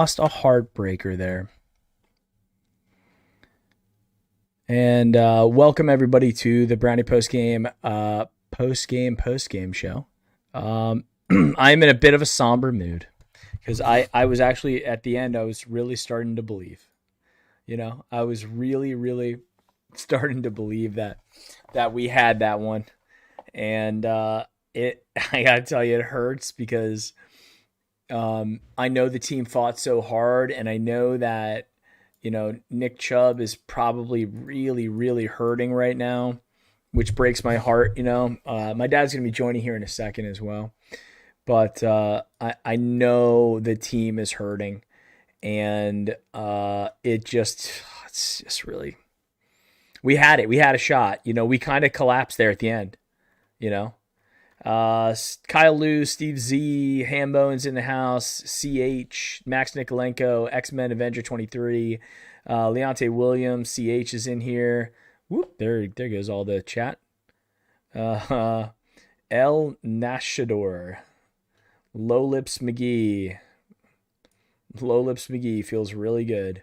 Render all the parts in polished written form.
Lost a heartbreaker there. And welcome everybody to the Brownie postgame show. I'm in a bit of a somber mood because I was actually at the end. I was really starting to believe. I was really starting to believe that we had that one, and it. I gotta tell you, it hurts because I know the team fought so hard, and I know that Nick Chubb is probably really hurting right now, which breaks my heart. My dad's gonna be joining here in a second as well, but I know the team is hurting, and it's just really we had it. We had a shot. We kind of collapsed there at the end. You know, Kyle Lou, Steve Z, Hambones in the house, CH, Max Nikolenko, X-Men Avenger 23, Leonte Williams, CH is in here. Whoop, there goes all the chat. El Nashador, Low Lips McGee. Low Lips McGee feels really good.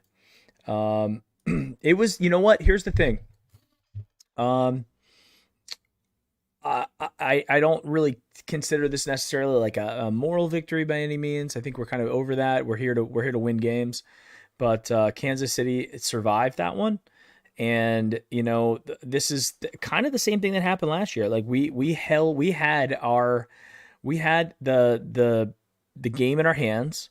It was, you know what? Here's the thing. I don't really consider this necessarily like a moral victory by any means. I think we're kind of over that. We're here to win games, but Kansas City survived that one, and this is kind of the same thing that happened last year. Like we had the game in our hands,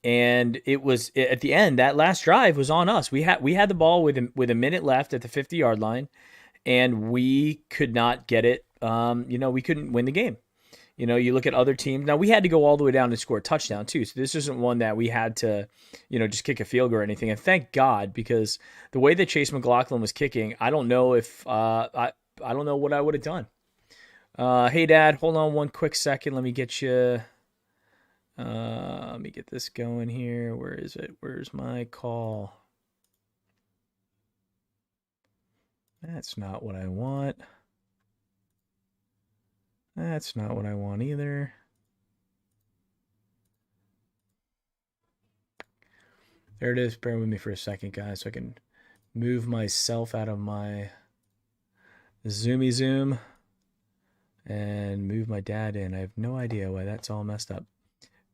and it was at the end. That last drive was on us. We had the ball with a minute left at the 50-yard line, and we could not get it. We couldn't win the game. You look at other teams. Now, we had to go all the way down and score a touchdown, too. So this isn't one that we had to, just kick a field goal or anything. And thank God, because the way that Chase McLaughlin was kicking, I don't know if I don't know what I would have done. Hey, Dad, hold on one quick second. Let me get you. Let me get this going here. Where is it? Where's my call? That's not what I want. That's not what I want either. There it is. Bear with me for a second, guys, so I can move myself out of my zoomy zoom and move my dad in. I have no idea why that's all messed up.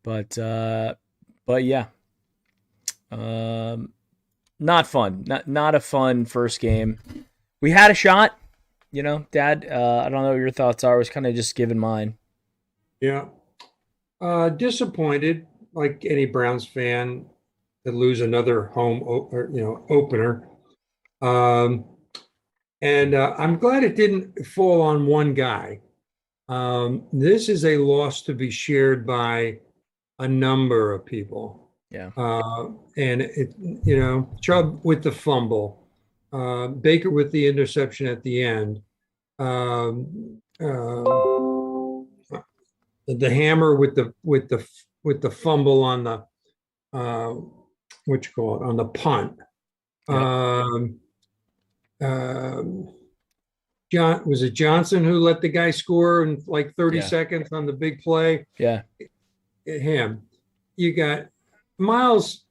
But yeah. Not fun. Not a fun first game. We had a shot. Dad, I don't know what your thoughts are. I was kind of just giving mine. Yeah. Disappointed, like any Browns fan, to lose another opener. And I'm glad it didn't fall on one guy. This is a loss to be shared by a number of people. Yeah. And Chubb with the fumble, Baker with the interception at the end. The hammer with the fumble on the on the punt. Was it Johnson who let the guy score in like 30 seconds on the big play? Yeah. Him. You got Miles.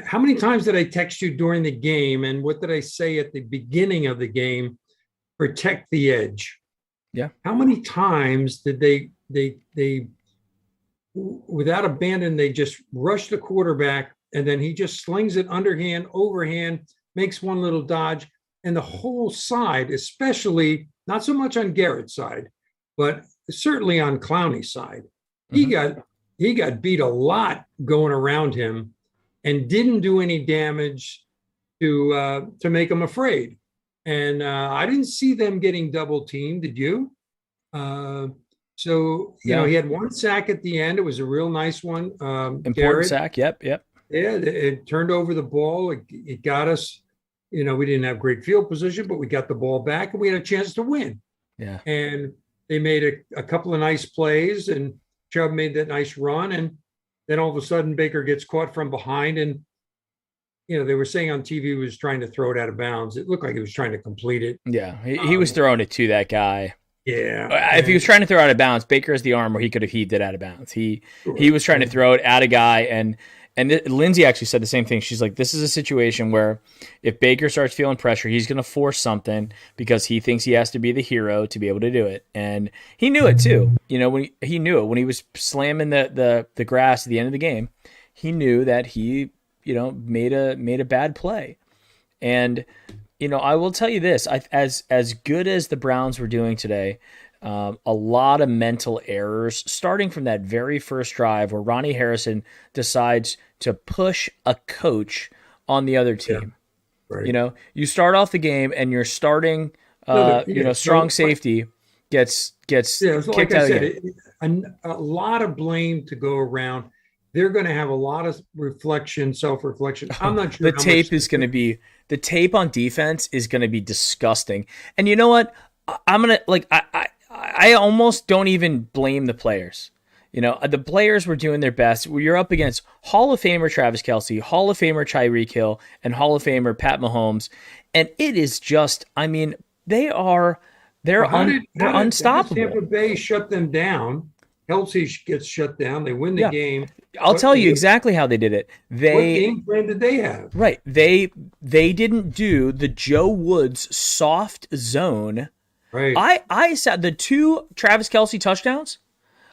How many times did I text you during the game, and what did I say at the beginning of the game? Protect the edge. Yeah. How many times did they without abandon, they just rush the quarterback, and then he just slings it underhand, overhand, makes one little dodge, and the whole side, especially not so much on Garrett's side, but certainly on Clowney's side, he got beat a lot going around him, and didn't do any damage to make him afraid. And I didn't see them getting double teamed. Did you? He had one sack at the end. It was a real nice one. Important Garrett, sack. Yep. Yeah, it turned over the ball. It got us. We didn't have great field position, but we got the ball back, and we had a chance to win. Yeah. And they made a couple of nice plays, and Chubb made that nice run, and then all of a sudden Baker gets caught from behind, and they were saying on TV he was trying to throw it out of bounds. It looked like he was trying to complete it. Yeah, he was throwing it to that guy. Yeah. If he was trying to throw it out of bounds, Baker has the arm where he could have heaved it out of bounds. He was trying to throw it at a guy, and And Lindsay actually said the same thing. She's like, this is a situation where if Baker starts feeling pressure, he's going to force something because he thinks he has to be the hero to be able to do it. And he knew it too. You know, when he knew it when he was slamming the grass at the end of the game, he knew that he, you know, made a bad play. And you know, I will tell you this: as good as the Browns were doing today, a lot of mental errors starting from that very first drive where Ronnie Harrison decides to push a coach on the other Yeah, team. right. You know, you start off the game and you're starting, No, you know, strong safety gets yeah, so like kicked I out of the said, game. a lot of blame to go around. They're going to have a lot of reflection, self-reflection. I'm not sure The how much. tape is going to be the tape on defense is going to be disgusting. And you know what? I'm gonna like I almost don't even blame the players. You know, the players were doing their best. You're up against Hall of Famer Travis Kelce, Hall of Famer Tyreek Hill, and Hall of Famer Pat Mahomes, and it is just, I mean, they are Well, they're how did unstoppable. Tampa Bay shut them down? Kelsey gets shut down. They win the Yeah, game. I'll What tell you exactly how they did it. what They game plan did they have? right they didn't do the Joe Woods soft zone. Right, I sat the two Travis Kelce touchdowns.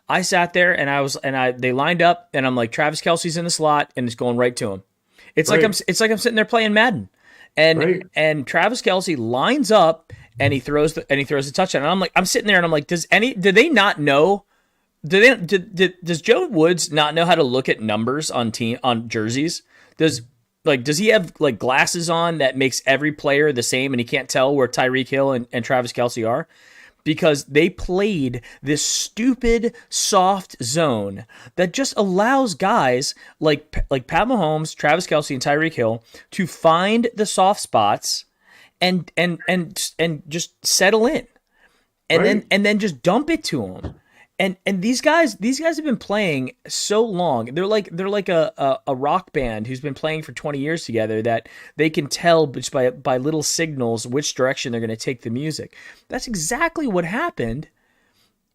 I sat there and they lined up and I'm like, Travis Kelsey's in the slot and it's going right to him. right, It's like I'm sitting there playing Madden, right, and Travis Kelsey lines up and he throws the touchdown. And I'm like, I'm sitting there and I'm like, did they not know? Does Joe Woods not know how to look at numbers on jerseys? Does he have like glasses on that makes every player the same and he can't tell where Tyreek Hill and Travis Kelsey are? Because they played this stupid soft zone that just allows guys like Pat Mahomes, Travis Kelsey, and Tyreek Hill to find the soft spots and just settle in, right. and then just dump it to them. And these guys have been playing so long. They're like a rock band who's been playing for 20 years together that they can tell just by little signals which direction they're going to take the music. That's exactly what happened.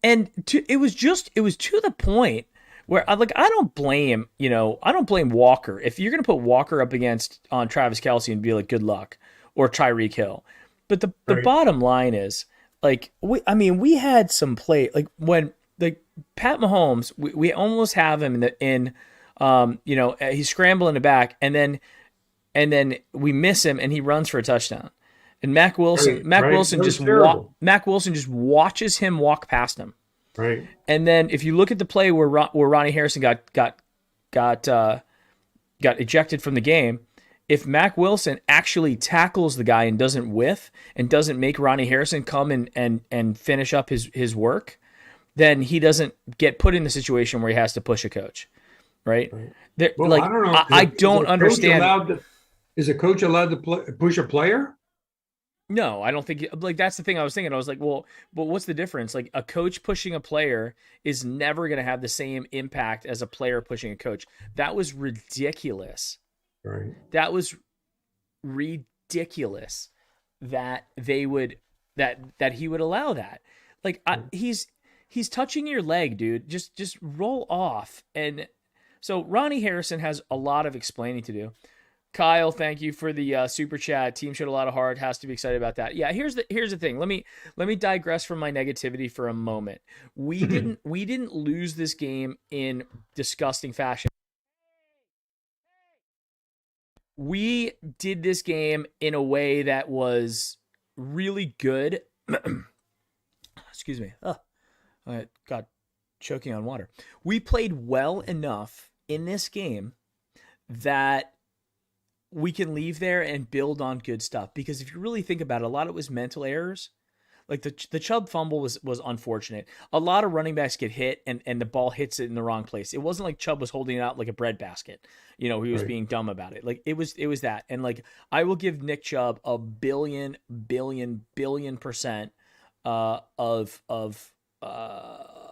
And it was to the point where I don't blame, you know, I don't blame Walker. If you're going to put Walker up against on Travis Kelsey and be like good luck, or Tyreek Hill. But the Right. bottom line is like we had some play like when like Pat Mahomes, we almost have him in you know, he's scrambling the back and then we miss him and he runs for a touchdown. And Right, right. That was terrible. Mac Wilson just watches him walk past him. Right, And then if you look at the play where Ronnie Harrison got got ejected from the game, if Mac Wilson actually tackles the guy and doesn't whiff and doesn't make Ronnie Harrison come and finish up his work, then he doesn't get put in the situation where he has to push a coach, right? right. There, Well, I like don't know. I Is don't a coach understand. allowed to? Is a coach allowed to push a player? No, I don't think like that's the thing I was thinking. I was like, well, but what's the difference? Like a coach pushing a player is never going to have the same impact as a player pushing a coach. That was ridiculous. Right. That was ridiculous that they would that he would allow that. Like he's touching your leg, dude. Just roll off. And so Ronnie Harrison has a lot of explaining to do. Kyle, thank you for the super chat. Team showed a lot of heart. Has to be excited about that. Yeah, here's the thing. Let me digress from my negativity for a moment. We didn't lose this game in disgusting fashion. We did this game in a way that was really good. Excuse me. Oh, I got choking on water. We played well enough in this game that we can leave there and build on good stuff. Because if you really think about it, a lot of it was mental errors. Like the Chubb fumble was unfortunate. A lot of running backs get hit and the ball hits it in the wrong place. It wasn't like Chubb was holding it out like a bread basket. You know, he was Right. being dumb about it. Like it was that. And like I will give Nick Chubb a billion%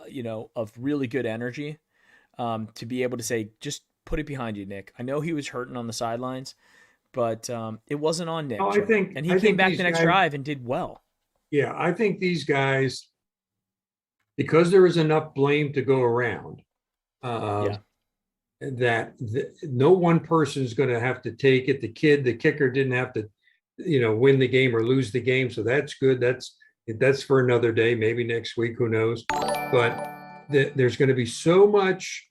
you know, of really good energy to be able to say just put it behind you, Nick. I know he was hurting on the sidelines, but it wasn't on Nick Oh, Chubb. And he I came think back these the next guys. drive and did well. Yeah, I think these guys, because there is enough blame to go around, Yeah. um, that no one person is going to have to take it. The kicker didn't have to, win the game or lose the game. So that's good. That's for another day, maybe next week, who knows? But there's going to be so much,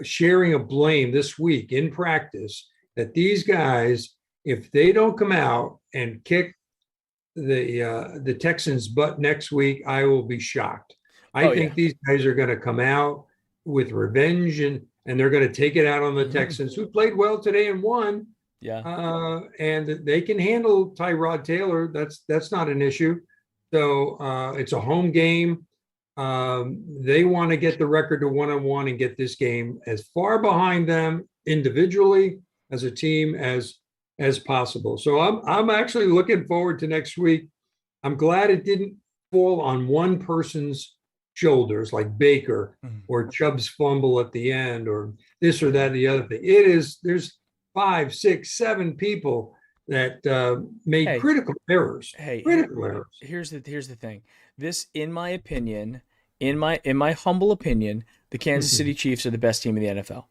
sharing of blame this week in practice that these guys, if they don't come out and kick the Texans' butt next week, I will be shocked. I think these guys are going to come out with revenge and they're going to take it out on the Texans, who played well today and won. Yeah. And they can handle Tyrod Taylor. That's not an issue. So it's a home game. They want to get the record to 1-1 and get this game as far behind them individually as a team as possible. So I'm actually looking forward to next week. I'm glad it didn't fall on one person's shoulders like Baker or Chubb's fumble at the end or this or that, the other thing. There's 5, 6, 7 people that made critical errors. Critical errors. Here's the thing. This, in my opinion, in my humble opinion, the Kansas City Chiefs are the best team in the NFL.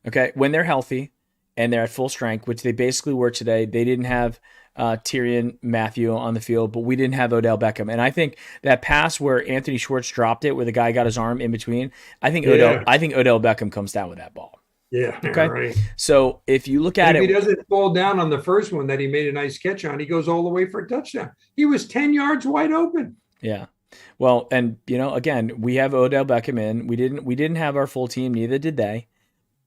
Okay, when they're healthy and they're at full strength, which they basically were today. They didn't have Tyrann Mathieu on the field, but we didn't have Odell Beckham. And I think that pass where Anthony Schwartz dropped it, where the guy got his arm in between, I think Odell Beckham comes down with that ball. Yeah. Okay. Right. So if you look at if it, he doesn't fall down on the first one that he made a nice catch on, he goes all the way for a touchdown. He was 10 yards wide open. Yeah. Well, and again, we have Odell Beckham in. We didn't have our full team, neither did they.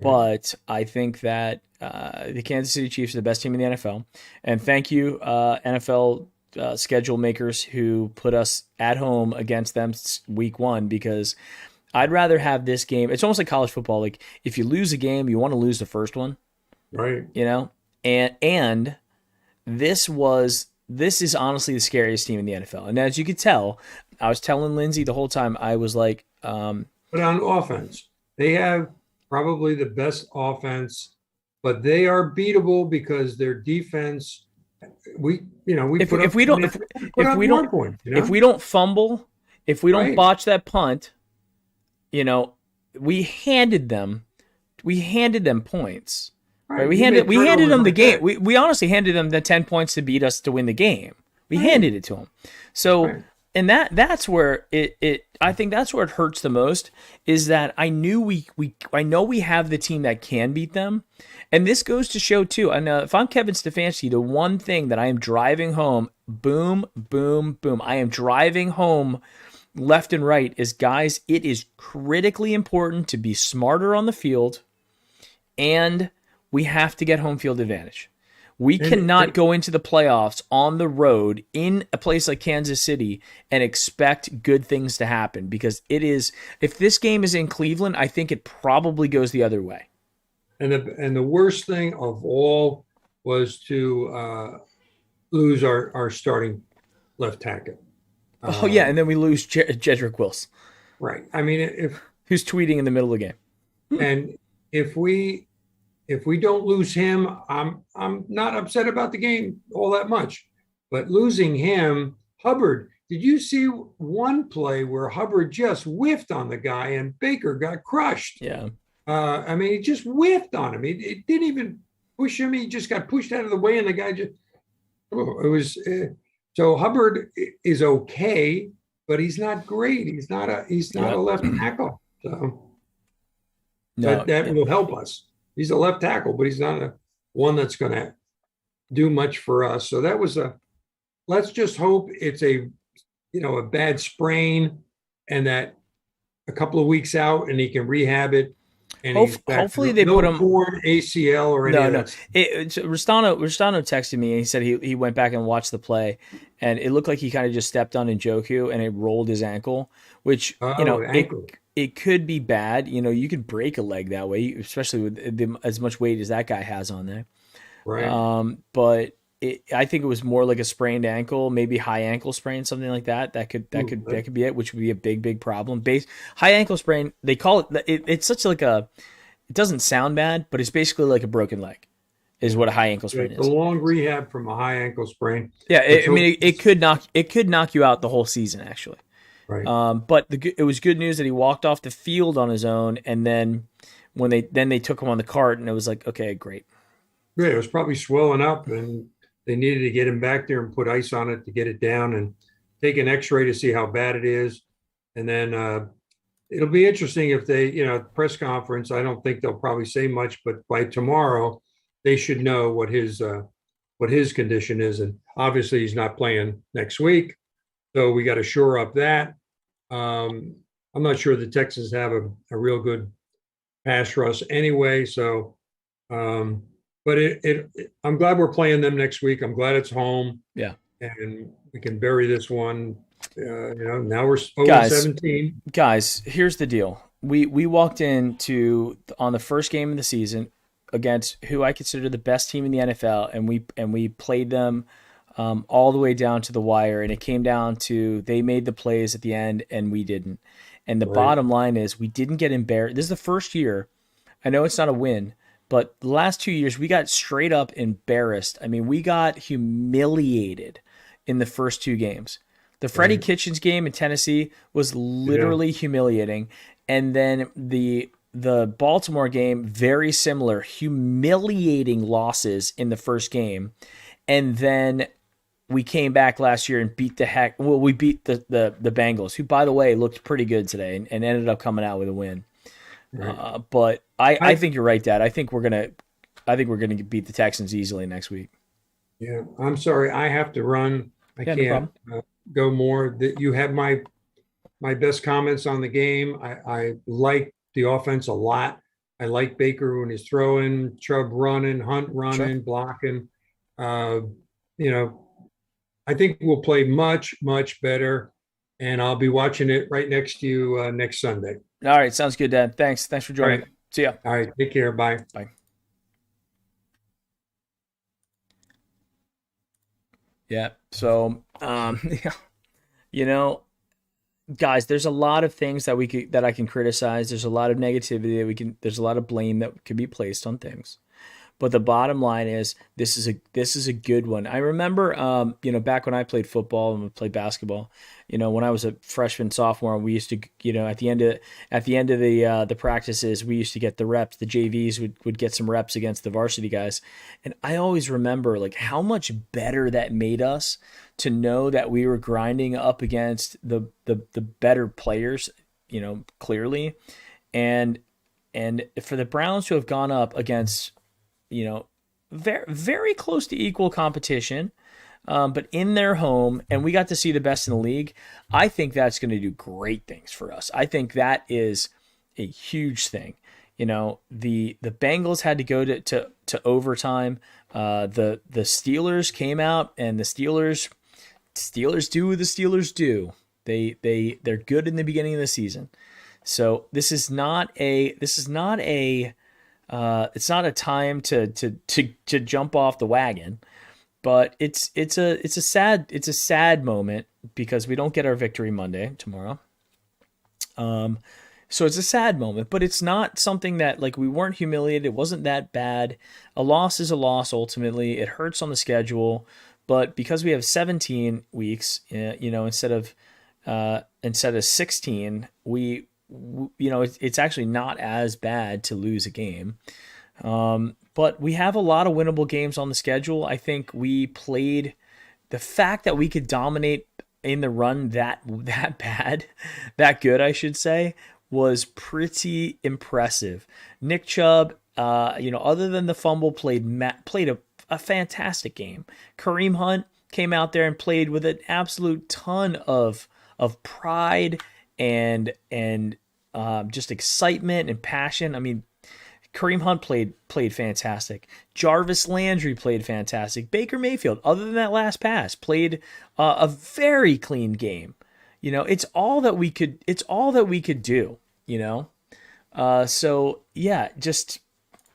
But I think that the Kansas City Chiefs are the best team in the NFL. And thank you, NFL schedule makers who put us at home against them week 1, because I'd rather have this game. It's almost like college football. Like if you lose a game, you want to lose the first one. Right. And this is honestly the scariest team in the NFL. And as you could tell, I was telling Lindsay the whole time, I was like, but on offense, they have probably the best offense, but they are beatable because their defense. If we don't fumble, if we don't botch that punt, we handed them points. Right? We handed them the game. We honestly handed them the 10 points to beat us to win the game. We handed it to them. So, and that's where I think that's where it hurts the most, is that I know we have the team that can beat them. And this goes to show too, and if I'm Kevin Stefanski, the one thing that I am driving home, boom, boom, boom, I am driving home left and right is, guys, it is critically important to be smarter on the field, and we have to get home field advantage. We cannot go into the playoffs on the road in a place like Kansas City and expect good things to happen, because if this game is in Cleveland, I think it probably goes the other way. And the worst thing of all was to lose our starting left tackle. And then we lose Jedrick Wills. Right. I mean, who's tweeting in the middle of the game. And if we don't lose him, I'm not upset about the game all that much. But losing him, Hubbard, did you see one play where Hubbard just whiffed on the guy and Baker got crushed? Yeah. I mean, he just whiffed on him. It didn't even push him. He just got pushed out of the way, and the guy it was. So Hubbard is okay, but he's not great. He's not a left tackle. So that will help us. He's a left tackle, but he's not one that's going to do much for us. So that was let's just hope it's a bad sprain, and that a couple of weeks out and he can rehab it. And hopefully they put him torn ACL or anything. No. Rustano texted me and he said he went back and watched the play, and it looked like he kind of just stepped on Njoku and it rolled his ankle, which it could be bad. You could break a leg that way, especially with as much weight as that guy has on there. Right. But I think it was more like a sprained ankle, maybe high ankle sprain, something like that. That could be it, which would be a big problem. High ankle sprain, they call it. It's such like it doesn't sound bad, but it's basically like a broken leg, is what a high ankle sprain is. A long rehab from a high ankle sprain. Yeah, it could knock you out the whole season, actually. Right. But it was good news that he walked off the field on his own, and then when they took him on the cart, and it was like, okay, great. Yeah, it was probably swelling up, and they needed to get him back there and put ice on it to get it down and take an X-ray to see how bad it is. And then it'll be interesting if they, press conference. I don't think they'll probably say much, but by tomorrow, they should know what his condition is. And obviously, he's not playing next week, so we got to shore up that. Um, I'm not sure the Texans have a real good pass rush anyway. So, um, but I'm glad we're playing them next week. I'm glad it's home Yeah, and we can bury this one. Now we're 0 and guys, 17. here's the deal. We walked into on the first game of the season against who I consider the best team in the NFL, and we played them all the way down to the wire, and it came down to they made the plays at the end, and we didn't. And the Right. bottom line is we didn't get embarrassed. This is the first year. I know it's not a win, but the last 2 years we got straight up embarrassed. I mean, we got humiliated in the first two games. The Freddie Right. Kitchens game in Tennessee was Yeah. literally humiliating, and then the Baltimore game, very similar, humiliating losses in the first game, and then we came back last year and beat the heck. Well, we beat the Bengals, who by the way looked pretty good today and ended up coming out with a win. Right. But I I think you're right, Dad. I think we're gonna beat the Texans easily next week. Yeah. I'm sorry. I have to run. I Yeah, no can't problem. go more. That you have my best comments on the game. I like the offense a lot. I like Baker when he's throwing, Chubb running, Hunt Sure. running, blocking. Uh, you know, I think we'll play much, much better. And I'll be watching it right next to you next Sunday. All right, sounds good, Dad. Thanks. Thanks for All joining. right. See ya. All right. Take care. Bye. Bye. Yeah. So, yeah, you know, guys, there's a lot of things that I can criticize. There's a lot of negativity that we can. There's a lot of blame that could be placed on things. But the bottom line is this is a good one. I remember, back when I played football and we played basketball, when I was a freshman, sophomore, we used to, at the end of the practices, we used to get the reps. The JVs would get some reps against the varsity guys, and I always remember like how much better that made us to know that we were grinding up against the better players, clearly, and and for the Browns to have gone up against very, very close to equal competition, but in their home, and we got to see the best in the league. I think that's going to do great things for us. I think that is a huge thing. The Bengals had to go to overtime. The Steelers came out, and the Steelers do what the Steelers do. They're good in the beginning of the season. So it's not a time to jump off the wagon, but it's a sad moment because we don't get our victory Monday tomorrow. Um, so it's a sad moment, but it's not something that like we weren't humiliated. It wasn't that bad. A loss is a loss ultimately. It hurts on the schedule, but because we have 17 weeks, instead of 16, it's actually not as bad to lose a game. But we have a lot of winnable games on the schedule. I think we played the fact that we could dominate in the run that bad, that good, I should say, was pretty impressive. Nick Chubb, other than the fumble, played a fantastic game. Kareem Hunt came out there and played with an absolute ton of pride and just excitement and passion. I mean, Kareem Hunt played fantastic. Jarvis Landry played fantastic. Baker Mayfield, other than that last pass, played a very clean game. It's all that we could. It's all that we could do. So yeah, just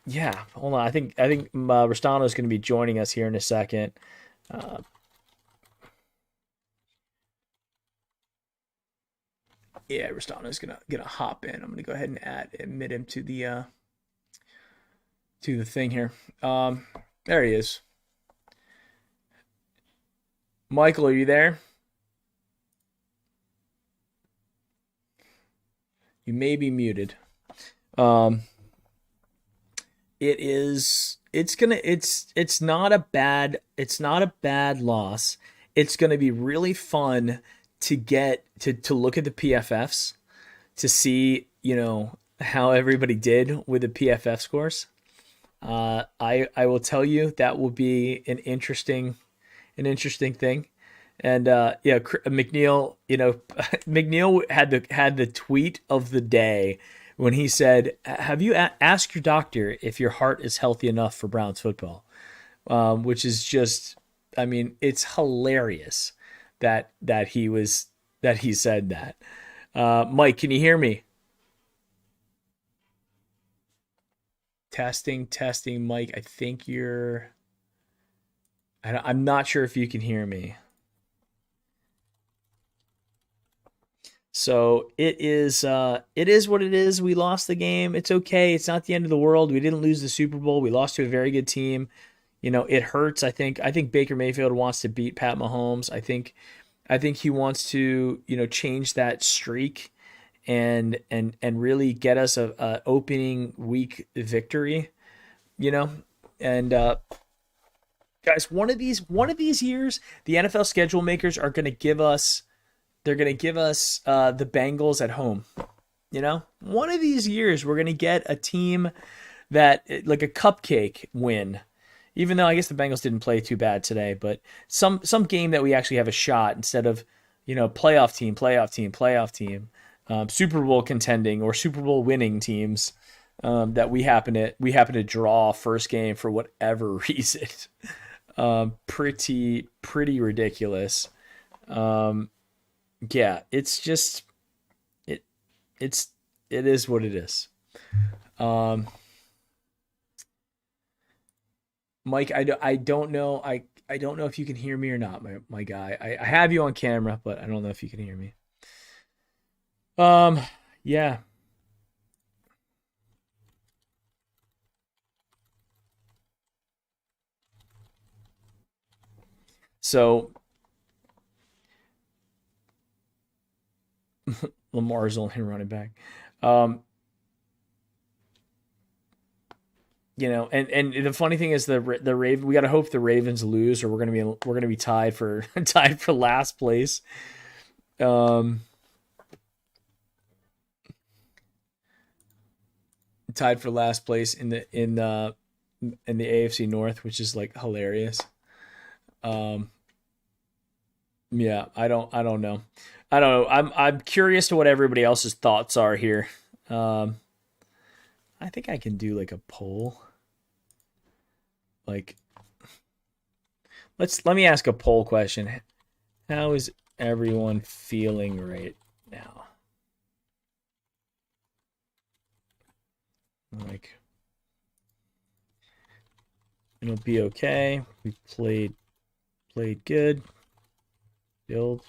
yeah. Hold on, I think Rostano is going to be joining us here in a second. Uh, yeah, Rostano is gonna hop in. I'm gonna go ahead and admit him to the thing here. There he is. Michael, are you there? You may be muted. Um, it is. It's gonna. It's not a bad. It's not a bad loss. It's gonna be really fun to get to look at the PFFs to see how everybody did with the PFF scores. I will tell you that will be an interesting thing. And yeah, McNeil, McNeil had the tweet of the day when he said, "Have you asked your doctor if your heart is healthy enough for Browns football?" Which is just, I mean, it's hilarious that he said that. Mike, can you hear me? Testing, testing, Mike. I think you're. I'm not sure if you can hear me. So it is what it is. We lost the game. It's okay. It's not the end of the world. We didn't lose the Super Bowl. We lost to a very good team. It hurts. I think Baker Mayfield wants to beat Pat Mahomes. I think he wants to, change that streak and really get us a opening week victory, you know. And guys, one of these years, the NFL schedule makers are going to give us the Bengals at home. One of these years we're going to get a team that like a cupcake win. Even though I guess the Bengals didn't play too bad today, but some game that we actually have a shot instead of playoff team, playoff team, playoff team, Super Bowl contending or Super Bowl winning teams that we happen to draw first game for whatever reason. Pretty ridiculous. Um, yeah, it's just it it's it is what it is. Um, Mike, I don't know. I don't know if you can hear me or not, my guy. I have you on camera, but I don't know if you can hear me. Um, yeah. So Lamar's only running back. Um, and the funny thing is the Raven. We got to hope the Ravens lose, or we're gonna be tied for tied for last place. Um, tied for last place in the AFC North, which is like hilarious. Um, yeah, I don't know. I don't know. I'm curious to what everybody else's thoughts are here. Um, I think I can do like a poll. Like let me ask a poll question. How is everyone feeling right now? Like it'll be okay. We played good. Build.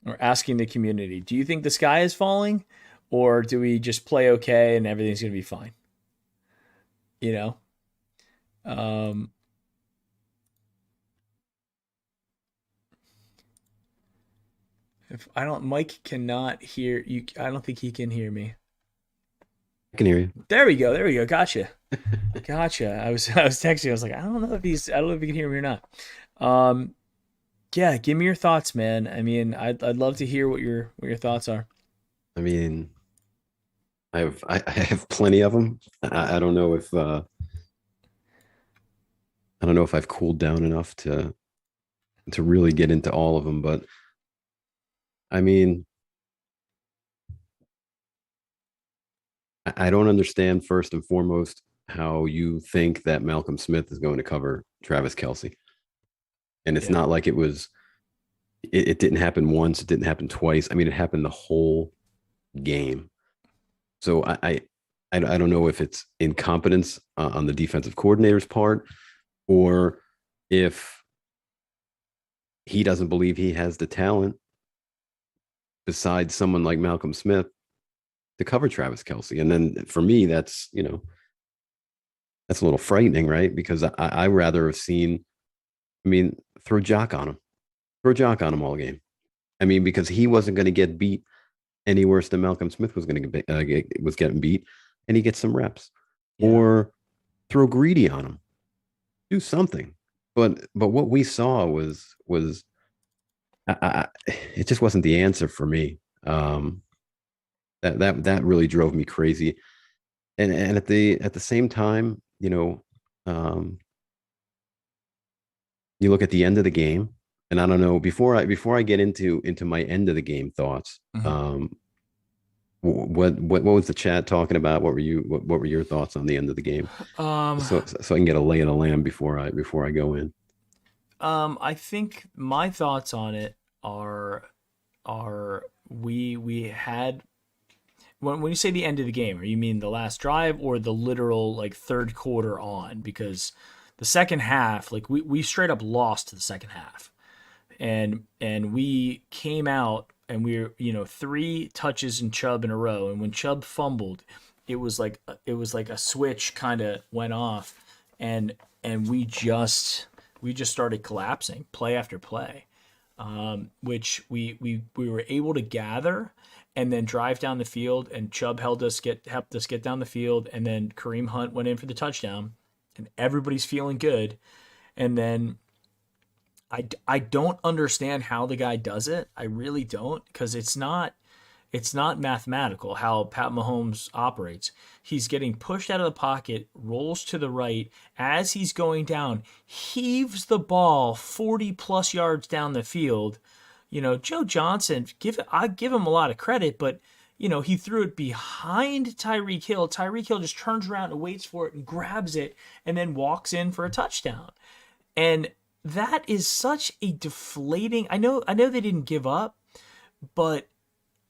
Or asking the community, do you think the sky is falling, or do we just play okay and everything's gonna be fine? You know. Um, if I don't, Mike cannot hear you. I don't think he can hear me. I can hear you. There we go. There we go. Gotcha. Gotcha. I was texting. I was like, I don't know if he can hear me or not. Um, yeah. Give me your thoughts, man. I mean, I'd love to hear what your thoughts are. I mean, I have plenty of them. I don't know if I don't know if I've cooled down enough to really get into all of them, but I mean, I don't understand first and foremost how you think that Malcolm Smith is going to cover Travis Kelsey. And it's Yeah. not like it didn't happen once, it didn't happen twice. I mean, it happened the whole game. So I don't know if it's incompetence on the defensive coordinator's part, or if he doesn't believe he has the talent besides someone like Malcolm Smith to cover Travis Kelsey. And then for me, that's a little frightening, right? Because I rather have seen. I mean, throw Jock on him. Throw Jock on him all game. I mean, because he wasn't going to get beat any worse than Malcolm Smith was going to was getting beat, and he gets some reps. Yeah. Or throw Greedy on him. Do something. But what we saw was it just wasn't the answer for me. That really drove me crazy. And at the same time, you look at the end of the game, and I don't know, before I get into my end of the game thoughts, what was the chat talking about? What were your thoughts on the end of the game? So I can get a lay of the land before I go in. I think my thoughts on it are we had when you say the end of the game, or you mean the last drive or the literal like third quarter on? Because the second half, like we straight up lost the second half, and we came out and we were 3 touches in Chubb in a row, and when Chubb fumbled, it was like a switch kind of went off, and we just started collapsing play after play, which we were able to gather and then drive down the field, and Chubb helped us get down the field, and then Kareem Hunt went in for the touchdown, and everybody's feeling good. And then I don't understand how the guy does it. I really don't, because it's not mathematical how Pat Mahomes operates. He's getting pushed out of the pocket, rolls to the right as he's going down, heaves the ball 40 plus yards down the field. Joe Johnson, I give him a lot of credit, but he threw it behind Tyreek Hill. Tyreek Hill just turns around and waits for it and grabs it and then walks in for a touchdown. And that is such a deflating. I know they didn't give up, but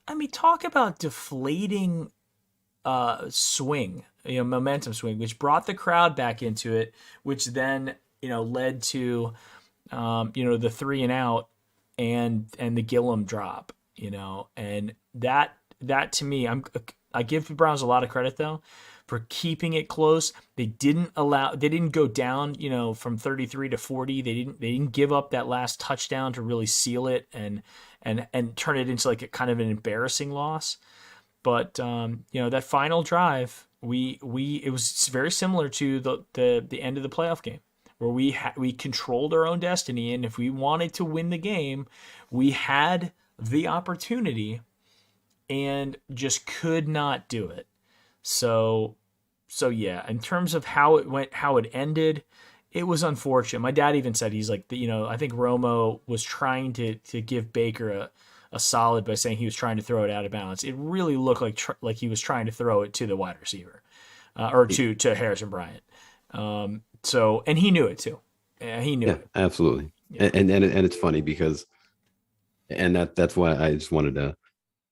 I mean, talk about deflating swing, momentum swing, which brought the crowd back into it, which then led to the 3 and out and the Gillum drop, and that to me, I give the Browns a lot of credit though for keeping it close. They didn't go down, from 33 to 40. They didn't give up that last touchdown to really seal it and turn it into like a kind of an embarrassing loss. But that final drive, it was very similar to the end of the playoff game, where we controlled our own destiny, and if we wanted to win the game, we had the opportunity and just could not do it. So yeah, in terms of how it went, how it ended, it was unfortunate. My dad even said, he's like, I think Romo was trying to give Baker a solid by saying he was trying to throw it out of bounds. It really looked like he was trying to throw it to the wide receiver, or to Harrison Bryant. And he knew it too. He knew it. Absolutely. Yeah. And it's funny because, and that's why I just wanted to,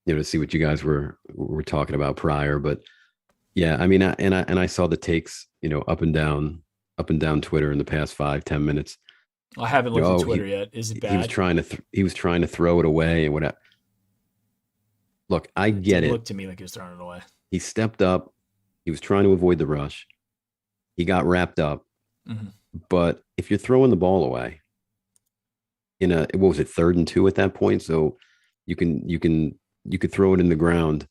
to see what you guys were talking about prior. But yeah, I mean, I saw the takes, up and down Twitter in the past 5-10 minutes. I haven't looked at Twitter yet. Is it bad? He was trying to throw it away and whatever. Look, I get it. Looked to me like he was throwing it away. He stepped up. He was trying to avoid the rush. He got wrapped up. Mm-hmm. But if you're throwing the ball away what was it, 3rd and 2 at that point? So you could throw it in the ground.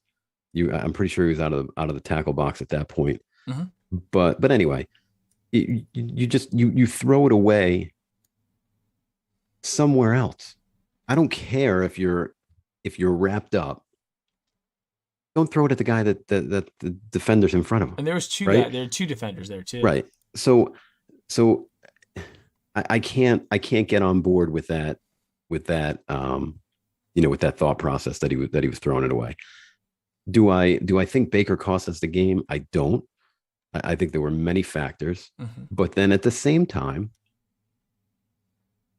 I'm pretty sure he was out of the tackle box at that point. Mm-hmm. But anyway, you throw it away somewhere else. I don't care if you're wrapped up. Don't throw it at the guy that the defender's in front of him. And there was two right? There are 2 defenders there too. Right. So I can't get on board with that with that thought process that he was throwing it away. Do I think Baker cost us the game? I don't. I think there were many factors, mm-hmm. But then at the same time,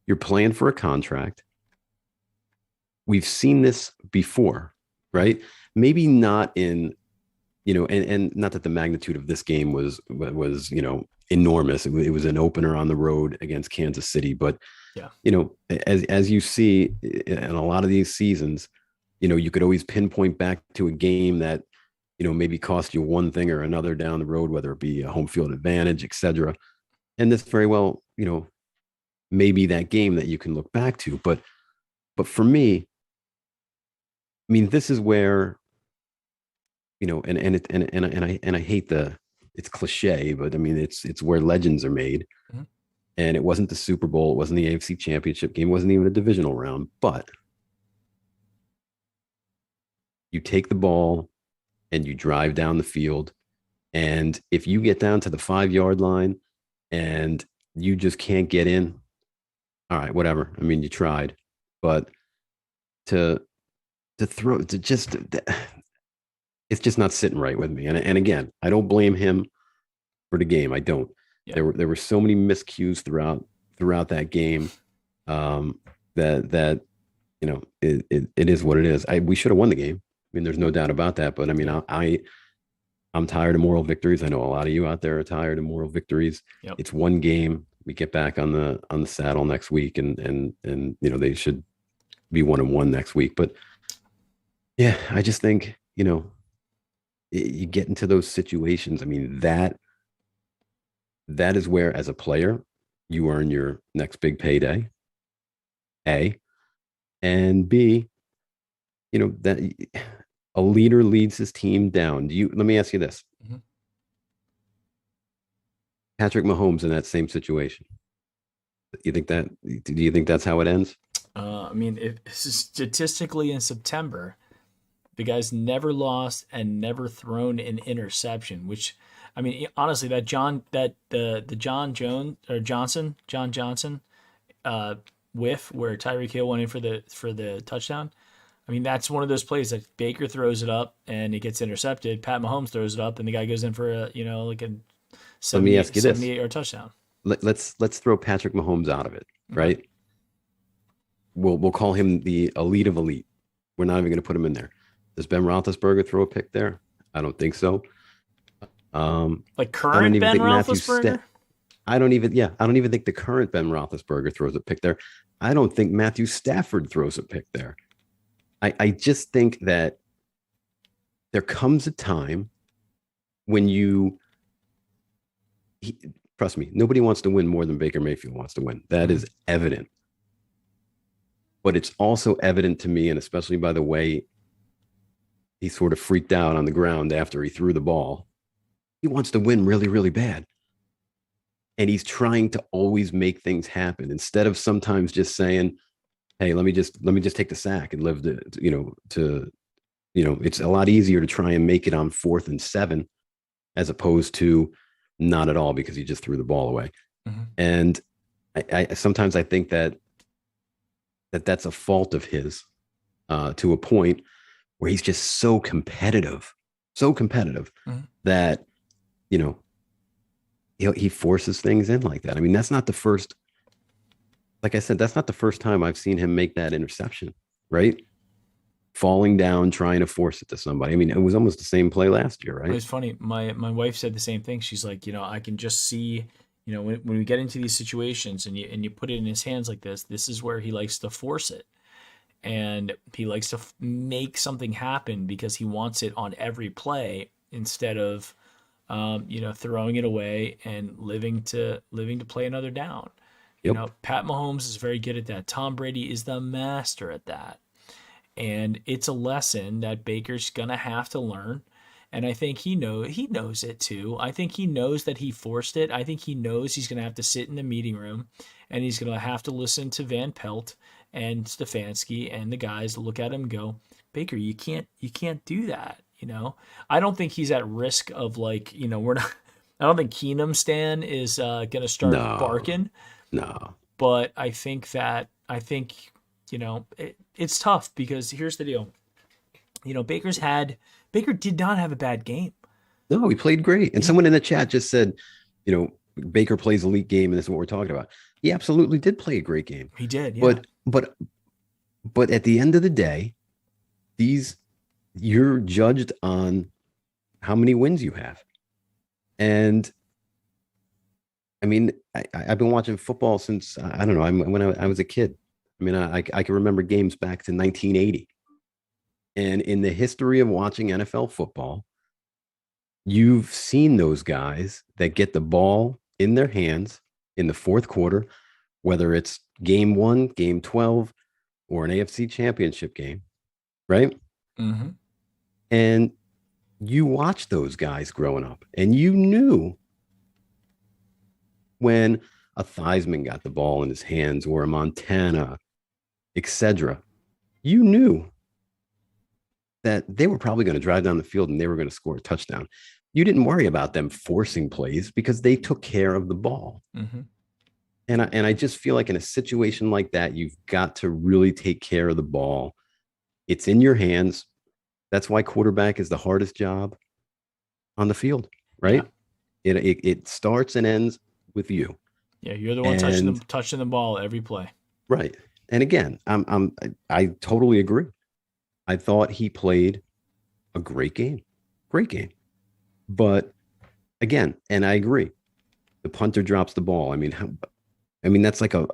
you're playing for a contract. We've seen this before, right? Maybe not in, and not that the magnitude of this game was enormous. It was an opener on the road against Kansas City, but yeah, as you see in a lot of these seasons, you could always pinpoint back to a game that, maybe cost you one thing or another down the road, whether it be a home field advantage, et cetera. And this very well, maybe that game that you can look back to. But for me, I mean, this is where, and I hate it's cliche, but I mean, it's where legends are made. Mhm. And it wasn't the Super Bowl, it wasn't the AFC Championship game, it wasn't even a divisional round, but you take the ball and you drive down the field. And if you get down to the 5 yard line and you just can't get in, all right, whatever. I mean, you tried, but to throw to just it's just not sitting right with me. And again, I don't blame him for the game. I don't. Yeah. There were so many miscues throughout that game, that it is what it is. We should have won the game. I mean, there's no doubt about that. But I mean, I'm tired of moral victories. I know a lot of you out there are tired of moral victories. Yep. It's one game. We get back on the saddle next week, and they should be 1-1 next week. But yeah, I just think you get into those situations. I mean, that is where, as a player, you earn your next big payday. A, and B, that a leader leads his team down. Let me ask you this. Mm-hmm. Patrick Mahomes in that same situation. Do you think that's how it ends? I mean, statistically in September, the guy's never lost and never thrown an interception, which, I mean, honestly, the John Johnson whiff where Tyreek Hill went in for the touchdown. I mean, that's one of those plays that Baker throws it up and it gets intercepted. Pat Mahomes throws it up and the guy goes in for a 78-yard touchdown. Let's throw Patrick Mahomes out of it, right? Mm-hmm. We'll call him the elite of elite. We're not even going to put him in there. Does Ben Roethlisberger throw a pick there? I don't think so. Like current Ben Roethlisberger? I don't even think the current Ben Roethlisberger throws a pick there. I don't think Matthew Stafford throws a pick there. I just think that there comes a time when trust me, nobody wants to win more than Baker Mayfield wants to win. That is evident. But it's also evident to me, and especially by the way he sort of freaked out on the ground after he threw the ball, he wants to win really, really bad. And he's trying to always make things happen instead of sometimes just saying, hey, let me just take the sack and live it's a lot easier to try and make it on 4th and 7 as opposed to not at all because he just threw the ball away. Mm-hmm. And I sometimes I think that's a fault of his, to a point where he's just so competitive mm-hmm. that, he forces things in like that. I mean, that's not the first, like I said, that's not the first time I've seen him make that interception, right? Falling down, trying to force it to somebody. I mean, it was almost the same play last year, right? It was funny. My wife said the same thing. She's like, I can just see, when we get into these situations and you put it in his hands like this is where he likes to force it. And he likes to make something happen because he wants it on every play instead of, throwing it away and living to play another down. Yep. Pat Mahomes is very good at that. Tom Brady is the master at that. And it's a lesson that Baker's going to have to learn. And I think he knows it too. I think he knows that he forced it. I think he knows he's going to have to sit in the meeting room and he's going to have to listen to Van Pelt and Stefanski and the guys look at him and go, Baker, you can't do that. I don't think he's at risk of we're not, I don't think Keenum Stan is going to start barking. No. But I think it's tough because here's the deal. Baker did not have a bad game. No, he played great. And someone in the chat just said, Baker plays elite game, and this is what we're talking about. He absolutely did play a great game. He did, yeah. But at the end of the day, you're judged on how many wins you have. And I mean, I've been watching football since, I don't know, when I was a kid. I mean, I can remember games back to 1980. And in the history of watching NFL football, you've seen those guys that get the ball in their hands in the fourth quarter whether it's game 1, game 12, or an AFC championship game, right? Mm-hmm. And you watch those guys growing up, and you knew when a Theismann got the ball in his hands, or a Montana, etc. You knew that they were probably going to drive down the field and they were going to score a touchdown. You didn't worry about them forcing plays because they took care of the ball. Mm-hmm. And I just feel like in a situation like that, you've got to really take care of the ball. It's in your hands. That's why quarterback is the hardest job on the field, right? Yeah. It starts and ends with you. Yeah, you're the one And touching the ball every play. right. And again, I totally agree. I thought he played a great game. Great game. But again, and I agree. The punter drops the ball. I mean that's like a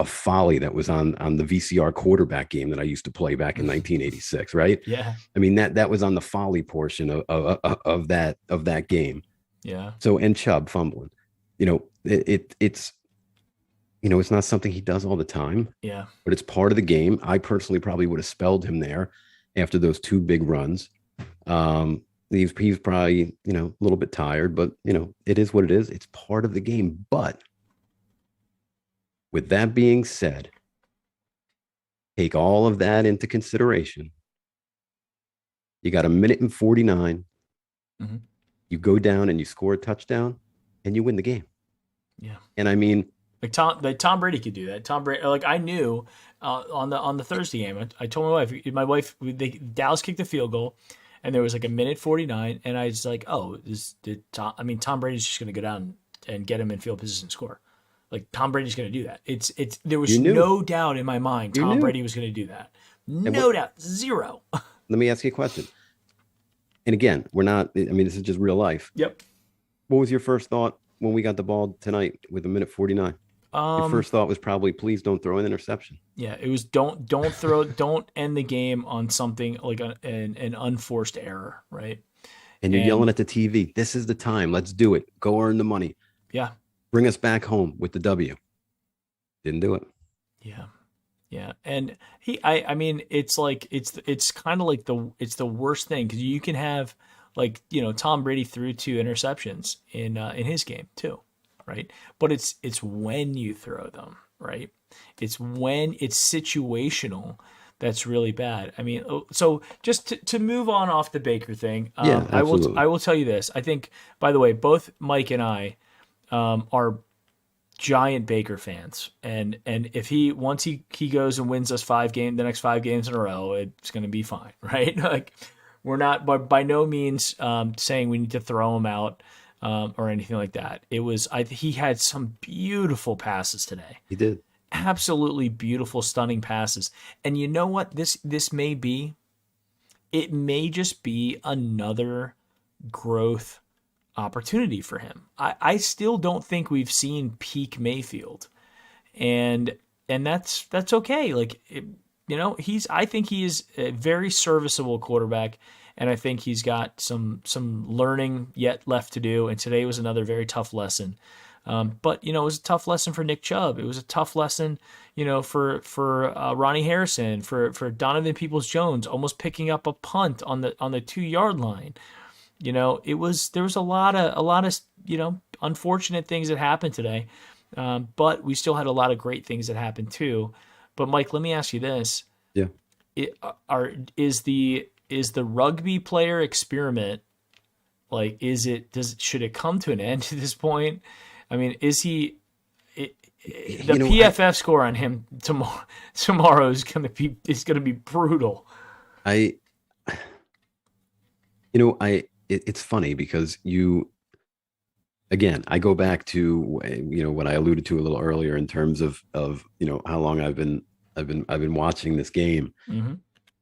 folly that was on the VCR quarterback game that I used to play back in 1986, right? Yeah. I mean that was on the folly portion of that game. Yeah. So, and Chubb fumbling, it's it's not something he does all the time. Yeah. But it's part of the game. I personally probably would have spelled him there after those 2 big runs. He's probably, a little bit tired, but it is what it is. It's part of the game. But with that being said, take all of that into consideration. You got 1:49. Mm-hmm. You go down and you score a touchdown and you win the game. Yeah. And I mean, like Tom Brady could do that. Tom Brady, like I knew on the Thursday game, I told my wife, Dallas kicked the field goal, and there was like 1:49, and I was like, oh, Tom Brady's just going to go down and get him in field position and score. Like Tom Brady's going to do that. There was no doubt in my mind Tom Brady was going to do that. No doubt, zero. Let me ask you a question. And again, this is just real life. Yep. What was your first thought when we got the ball tonight with 1:49? Your first thought was probably, please don't throw an interception. Yeah, it was don't end the game on something like an unforced error, right? And you're yelling at the TV, this is the time, let's do it. Go earn the money. Yeah. Bring us back home with the W. Didn't do it. Yeah. Yeah. And I mean, it's like, it's kind of like it's the worst thing, because you can have like, Tom Brady threw 2 interceptions in his game too. Right. But it's when you throw them, right? It's when it's situational that's really bad. I mean, so just to move on off the Baker thing, I will tell you this. I think, by the way, both Mike and I are giant Baker fans, and if once he goes and wins us the next 5 games in a row, it's going to be fine, right? Like we're not, but by no means saying we need to throw him out. Or anything like that. He had some beautiful passes today. He did. Absolutely beautiful, stunning passes. And you know what? It may just be another growth opportunity for him. I still don't think we've seen peak Mayfield. And that's okay. Like, I think he is a very serviceable quarterback. And I think he's got some learning yet left to do. And today was another very tough lesson. But it was a tough lesson for Nick Chubb. It was a tough lesson, for Ronnie Harrison, for Donovan Peoples-Jones, almost picking up a punt on the 2-yard line. There was a lot of unfortunate things that happened today. But we still had a lot of great things that happened too. But Mike, let me ask you this: Yeah, is the rugby player experiment, like, should it come to an end at this point? I mean, the PFF score on him tomorrow is going to be brutal. It's funny because again, I go back to what I alluded to a little earlier in terms of how long I've been watching this game. Mm-hmm.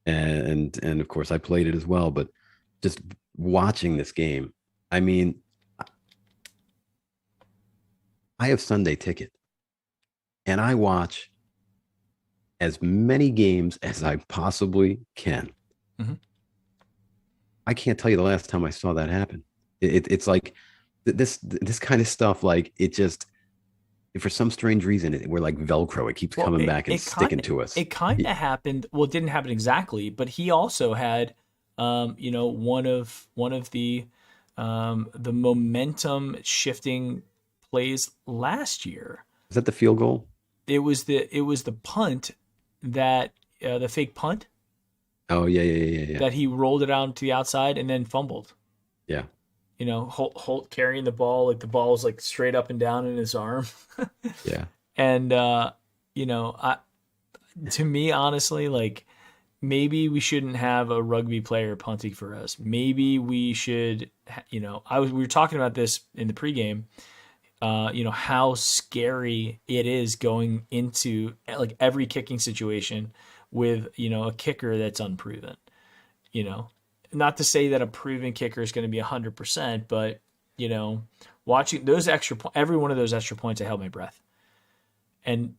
And of course I played it as well, but just watching this game, I mean, I have Sunday ticket and I watch as many games as I possibly can. Mm-hmm. I can't tell you the last time I saw that happen. It's like this kind of stuff, like it just, for some strange reason, we're like Velcro. It keeps Well, coming back and sticking to us. it kind of happened. Well, it didn't happen exactly, but he also had, one of the momentum shifting plays last year. Is that the field goal? It was the punt that the fake punt Oh yeah. that he rolled it out to the outside and then fumbled. Yeah. Holt carrying the ball, like the ball was like straight up and down in his arm. Yeah. And to me, honestly, like maybe we shouldn't have a rugby player punting for us. Maybe we should, we were talking about this in the pregame. How scary it is going into like every kicking situation with a kicker that's unproven. Not to say that a proven kicker is going to be 100%, but watching those every one of those extra points, I held my breath. And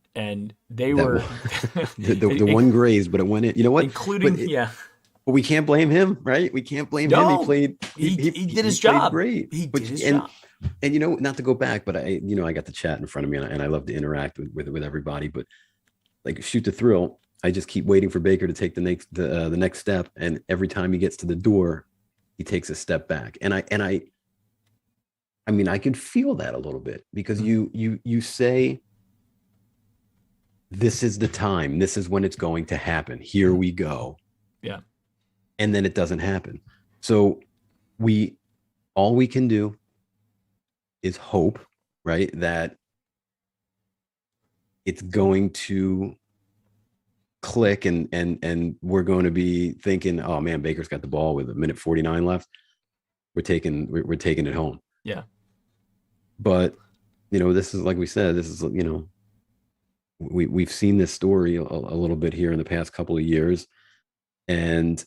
they were the one grazed, but it went in. You know what? But we can't blame him, right? We can't blame him. He played. He did his job. Great. He did his job. And not to go back, but I got the chat in front of me, and I love to interact with everybody. But like shoot the thrill, I just keep waiting for Baker to take the next step, and every time he gets to the door, he takes a step back. And I mean, I can feel that a little bit because you say, this is the time. This is when it's going to happen. Here we go. Yeah. And then it doesn't happen. So all we can do is hope, right, that it's going to click and we're going to be thinking, oh man, Baker's got the ball with 1:49 left. We're taking it home. Yeah. But this is, like we said, this is, we've seen this story a little bit here in the past couple of years. And,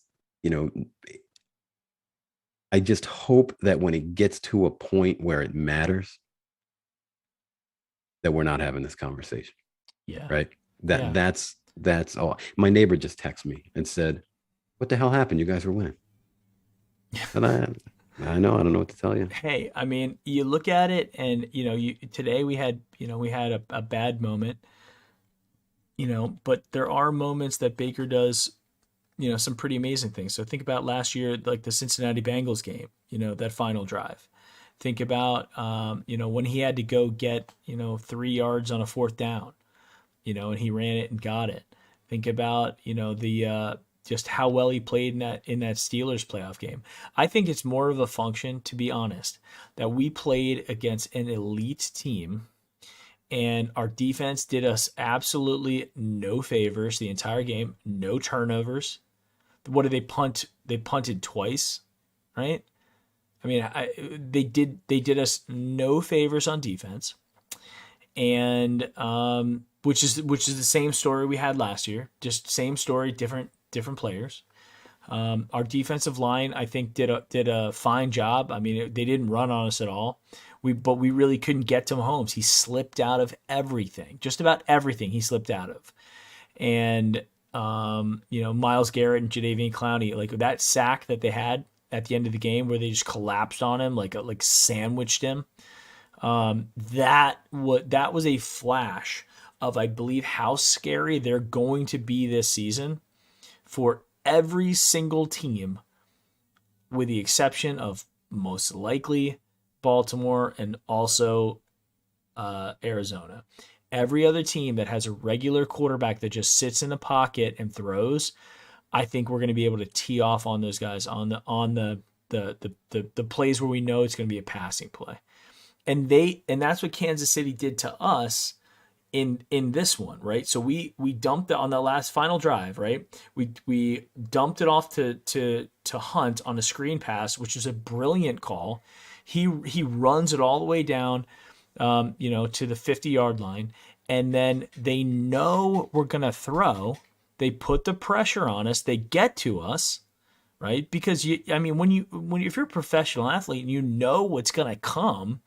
I just hope that when it gets to a point where it matters, that we're not having this conversation. Yeah. Right. That's all. My neighbor just texted me and said, what the hell happened? You guys were winning. And I know, I don't know what to tell you. Hey, I mean, you look at it and, today we had a bad moment, but there are moments that Baker does, some pretty amazing things. So think about last year, like the Cincinnati Bengals game, that final drive. Think about, when he had to go get, 3 yards on a 4th down, and he ran it and got it. Think about, just how well he played in that Steelers playoff game. I think it's more of a function, to be honest, that we played against an elite team and our defense did us absolutely no favors the entire game, no turnovers. What did they punt? They punted twice, right? I mean, they did us no favors on defense, and which is the same story we had last year. Just same story, different players. Our defensive line, I think, did a fine job. I mean, they didn't run on us at all. But we really couldn't get to Mahomes. He slipped out of everything, just about everything. He slipped out of, and Myles Garrett and Jadeveon Clowney, like that sack that they had at the end of the game where they just collapsed on him, like sandwiched him. That was a flash of, I believe, how scary they're going to be this season for every single team, with the exception of most likely Baltimore and also Arizona. Every other team that has a regular quarterback that just sits in the pocket and throws, I think we're going to be able to tee off on those guys on the plays where we know it's going to be a passing play. And that's what Kansas City did to us in this one, right? So we dumped it on the last final drive, right? We dumped it off to Hunt on a screen pass, which is a brilliant call. He runs it all the way down, to the 50-yard line, and then they know we're gonna throw. They put the pressure on us. They get to us, right? Because if you're a professional athlete and you know what's gonna come,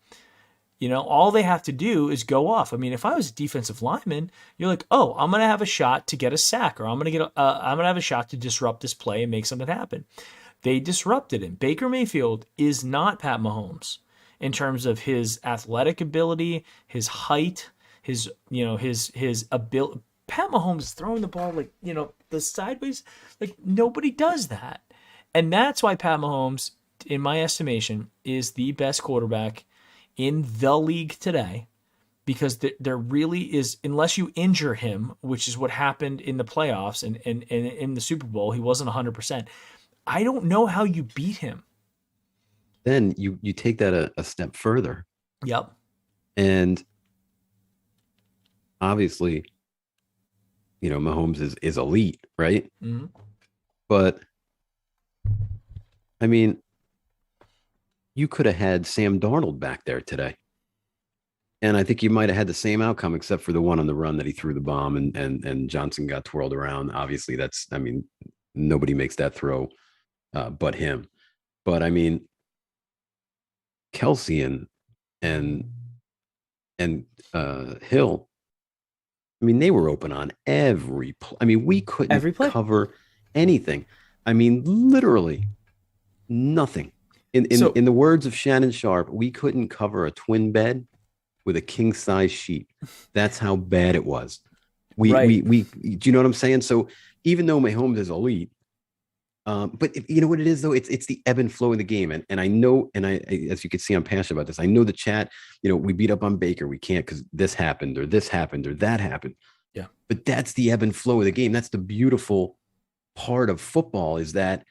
all they have to do is go off. I mean, if I was a defensive lineman, you're like, oh, I'm gonna have a shot to get a sack, or I'm gonna have a shot to disrupt this play and make something happen. They disrupted him. Baker Mayfield is not Pat Mahomes in terms of his athletic ability, his height, his ability. Pat Mahomes is throwing the ball like, the sideways, like nobody does that. And that's why Pat Mahomes, in my estimation, is the best quarterback in the league today, because there really is, unless you injure him, which is what happened in the playoffs and in the Super Bowl, he wasn't 100%. I don't know how you beat him. Then you take that a step further. Yep. And obviously, Mahomes is elite, right? Mm-hmm. But I mean, you could have had Sam Darnold back there today. And I think you might have had the same outcome, except for the one on the run that he threw the bomb and Johnson got twirled around. Obviously, nobody makes that throw but him. But I mean, Kelsey and Hill, I mean, they were open on every play. I mean, we couldn't cover anything. I mean, literally nothing. In the words of Shannon Sharp, we couldn't cover a twin bed with a king size sheet. That's how bad it was. We do you know what I'm saying? So even though Mahomes is elite, but you know what it is though? It's the ebb and flow of the game. And I know, as you can see, I'm passionate about this. I know the chat, we beat up on Baker. We can't because this happened or that happened. Yeah. But that's the ebb and flow of the game. That's the beautiful part of football, is that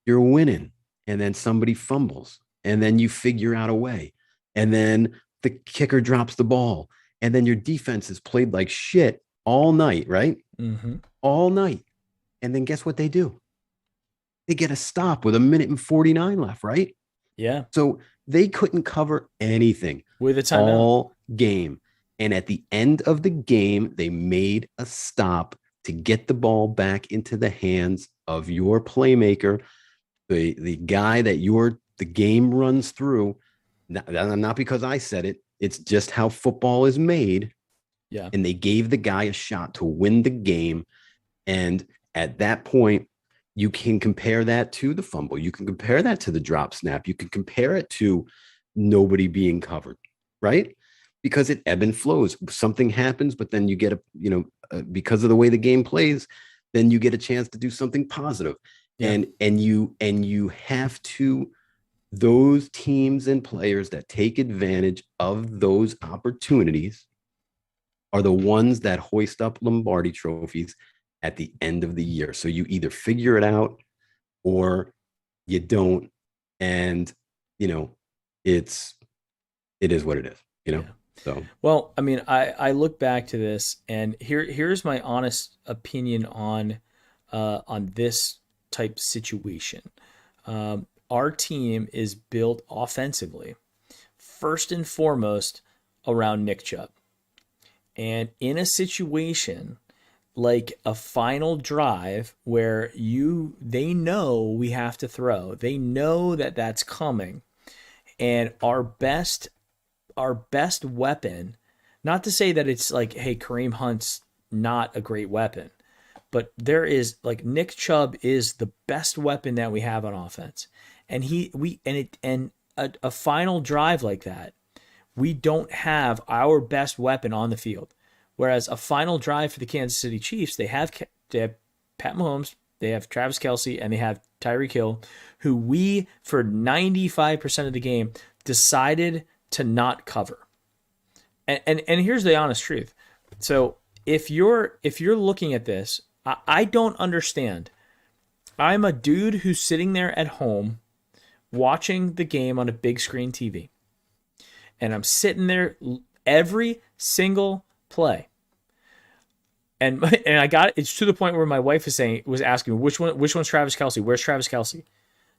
you're winning and then somebody fumbles and then you figure out a way. And then the kicker drops the ball, and then your defense is played like shit all night, right? Mm-hmm. All night. And then guess what they do? They get a stop with 1:49 left, right? Yeah. So they couldn't cover anything with a timeout all game. And at the end of the game, they made a stop to get the ball back into the hands of your playmaker, the guy that the game runs through. Not because I said it. It's just how football is made. Yeah. And they gave the guy a shot to win the game. And at that point, you can compare that to the fumble. You can compare that to the drop snap. You can compare it to nobody being covered, right? Because it ebb and flows. Something happens, but then you get because of the way the game plays, then you get a chance to do something positive. Yeah. And you have to. Those teams and players that take advantage of those opportunities are the ones that hoist up Lombardi trophies at the end of the year. So you either figure it out or you don't. And, it is what it is, Yeah. So, well, I mean, I look back to this, and here's my honest opinion on this type situation. Our team is built offensively, first and foremost, around Nick Chubb. And in a situation like a final drive where they know we have to throw, they know that that's coming, and our best weapon, not to say that it's like, hey, Kareem Hunt's not a great weapon, but there is, like, Nick Chubb is the best weapon that we have on offense. And a final drive like that, we don't have our best weapon on the field. Whereas a final drive for the Kansas City Chiefs, they have Pat Mahomes, they have Travis Kelce, and they have Tyreek Hill, who we, for 95% of the game, decided to not cover. And here's the honest truth. So if you're looking at this, I don't understand. I'm a dude who's sitting there at home watching the game on a big screen TV. And I'm sitting there every single play. And it's to the point where my wife was asking me, which one's Travis Kelce? Where's Travis Kelce?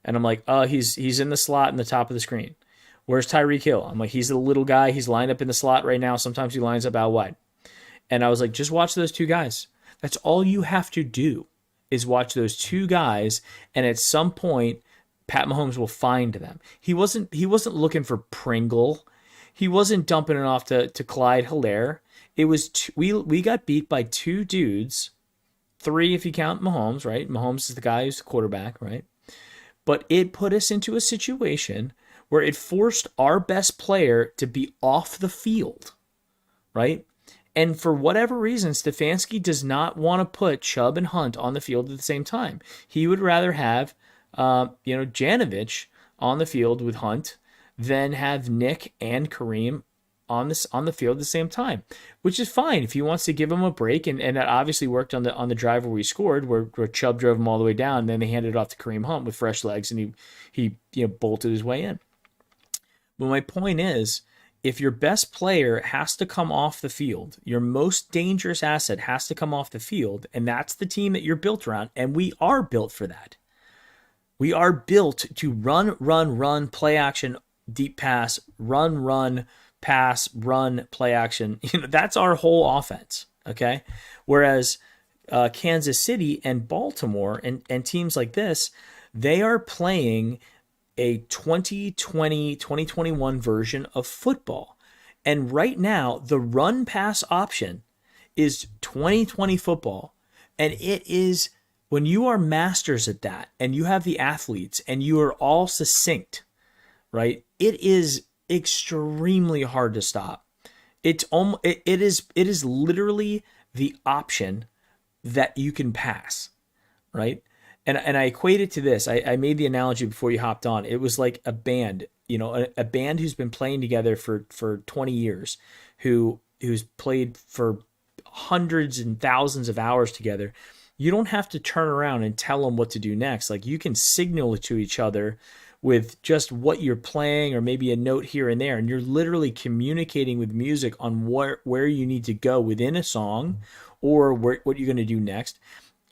And I'm like, he's in the slot in the top of the screen. Where's Tyreek Hill? I'm like, he's the little guy. He's lined up in the slot right now. Sometimes he lines up out wide. And I was like, just watch those two guys. That's all you have to do, is watch those two guys. And at some point, Pat Mahomes will find them. He wasn't looking for Pringle. He wasn't dumping it off to Clyde Hilaire. It was we got beat by two dudes, three if you count Mahomes, right? Mahomes is the guy who's the quarterback, right? But it put us into a situation where it forced our best player to be off the field, right? And for whatever reason, Stefanski does not want to put Chubb and Hunt on the field at the same time. He would rather have, Janovich on the field with Hunt than have Nick and Kareem on the field at the same time, which is fine if he wants to give him a break. And that obviously worked on the drive where we scored, where Chubb drove him all the way down. And then they handed it off to Kareem Hunt with fresh legs, and he bolted his way in. But my point is, if your best player has to come off the field, your most dangerous asset has to come off the field, and that's the team that you're built around, and we are built for that. We are built to run, play action, deep pass, run, pass, run, play action. That's our whole offense, okay? Whereas Kansas City and Baltimore and teams like this, they are playing a 2020, 2021 version of football. And right now, the run pass option is 2020 football. And it is, when you are masters at that and you have the athletes and you are all succinct, right? It is extremely hard to stop. It is literally the option that you can pass, right? And I equate it to this. I made the analogy before you hopped on. It was like a band, a band who's been playing together for 20 years, who's played for hundreds and thousands of hours together. You don't have to turn around and tell them what to do next. Like, you can signal to each other with just what you're playing, or maybe a note here and there, and you're literally communicating with music on where you need to go within a song, or what you're going to do next.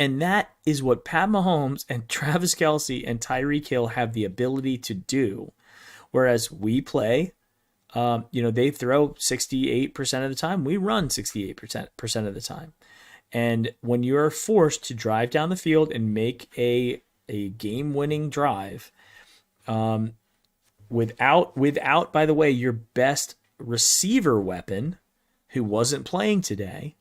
And that is what Pat Mahomes and Travis Kelce and Tyreek Hill have the ability to do. Whereas we play, they throw 68% of the time. We run 68% of the time. And when you're forced to drive down the field and make a game-winning drive, without, by the way, your best receiver weapon, who wasn't playing today,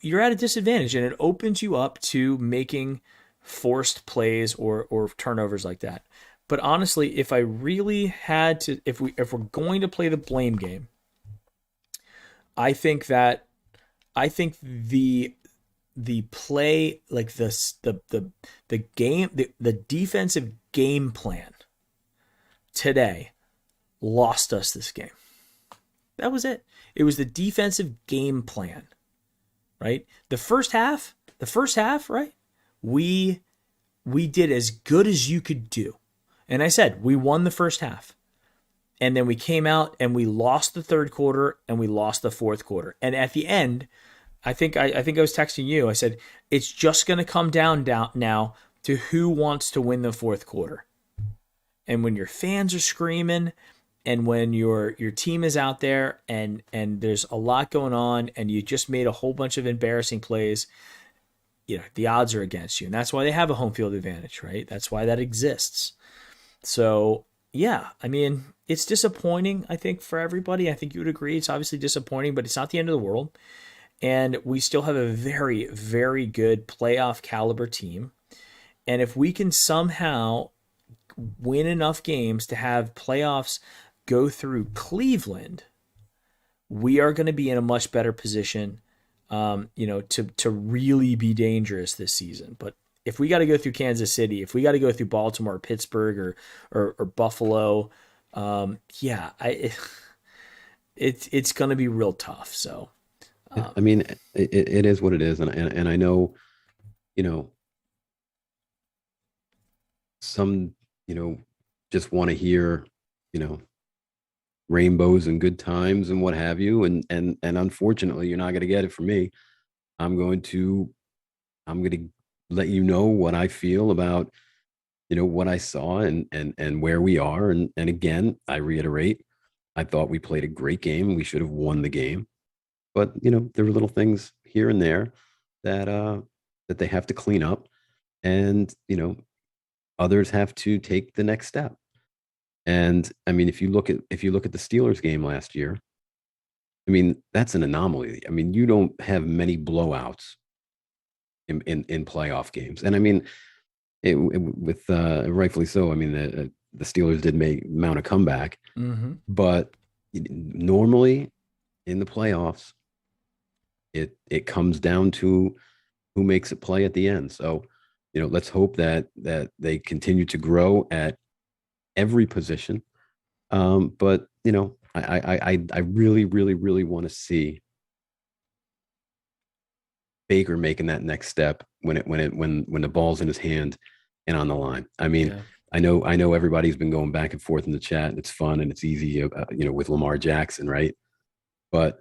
you're at a disadvantage, and it opens you up to making forced plays or turnovers like that. But honestly, if I really had to, if we're going to play the blame game, I think the play, like the game, the defensive game plan today lost us this game. That was it. It was the defensive game plan. Right? The first half, right? We did as good as you could do. And I said, we won the first half. And then we came out and we lost the third quarter and we lost the fourth quarter. And at the end, I think I was texting you. I said, it's just going to come down now to who wants to win the fourth quarter. And when your fans are screaming, and when your team is out there and there's a lot going on, and you just made a whole bunch of embarrassing plays, the odds are against you. And that's why they have a home field advantage, right? That's why that exists. So, yeah, I mean, it's disappointing, I think, for everybody. I think you would agree. It's obviously disappointing, but it's not the end of the world. And we still have a very, very good playoff caliber team. And if we can somehow win enough games to have playoffs go through Cleveland, we are going to be in a much better position, to really be dangerous this season. But if we got to go through Kansas City, if we got to go through Baltimore, or Pittsburgh, or Buffalo, it's going to be real tough. So, I mean, it is what it is, and I know, some, just want to hear, rainbows and good times and what have you, and unfortunately, you're not going to get it from me. I'm going to let you know what I feel about, what I saw and where we are, and again, I reiterate, I thought we played a great game. We should have won the game, but there were little things here and there that they have to clean up, and others have to take the next step. And I mean, if you look at the Steelers game last year, I mean, that's an anomaly. I mean, you don't have many blowouts in playoff games, and I mean, with rightfully so. I mean, the Steelers did mount a comeback, mm-hmm. but normally in the playoffs, it comes down to who makes it play at the end. So, let's hope that they continue to grow at every position. But I really, really, really want to see Baker making that next step when the ball's in his hand and on the line. I mean, Yeah. I know everybody's been going back and forth in the chat, and it's fun and it's easy, with Lamar Jackson, right? But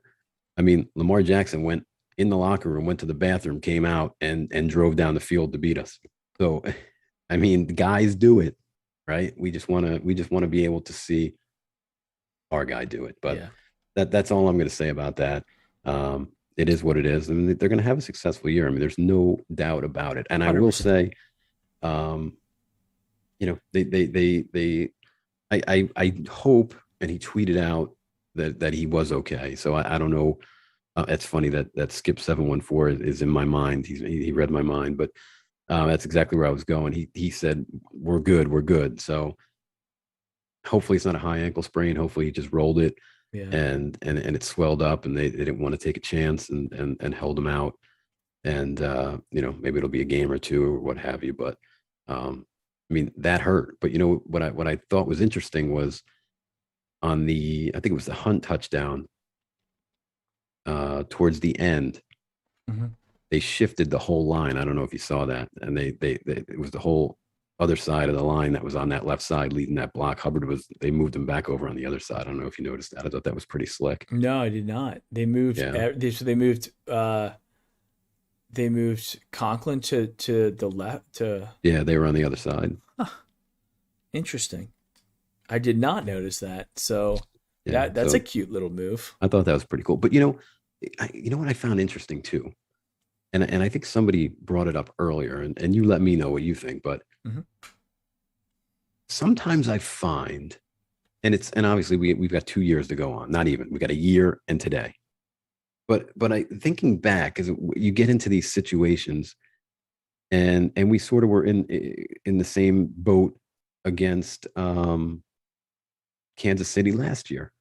I mean, Lamar Jackson went in the locker room, went to the bathroom, came out, and drove down the field to beat us. So, I mean, guys do it, right? We just want to be able to see our guy do it. But Yeah. that's all I'm going to say about that. It is what it is. I mean, they're going to have a successful year. I mean, there's no doubt about it. And I will 100%. say, um, they I hope, and he tweeted out that he was okay. So I don't know. It's funny that Skip 714 is in my mind. He read my mind, but that's exactly where I was going. He said we're good, we're good. So hopefully it's not a high ankle sprain. Hopefully he just rolled it Yeah. and it swelled up, and they didn't want to take a chance and held him out. And maybe it'll be a game or two or what have you. But I mean, that hurt. But what I thought was interesting was on I think it was the Hunt touchdown, towards the end, Mm-hmm. they shifted the whole line. I don't know if you saw that, and they it was the whole other side of the line that was on that left side leading that block. They moved him back over on the other side. I don't know if you noticed that. I thought that was pretty slick. No, I did not. They moved. Yeah, So they moved. They moved Conklin to the left. To yeah, they were on the other side. Interesting. I did not notice that. So Yeah, that's so a cute little move. I thought that was pretty cool. But you know what I found interesting too, and I think somebody brought it up earlier, and you let me know what you think. But Mm-hmm. sometimes I find, and obviously we've got 2 years to go on. Not even, we got a year and today. But I thinking back, as you get into these situations, and we sort of were in the same boat against Kansas City last year.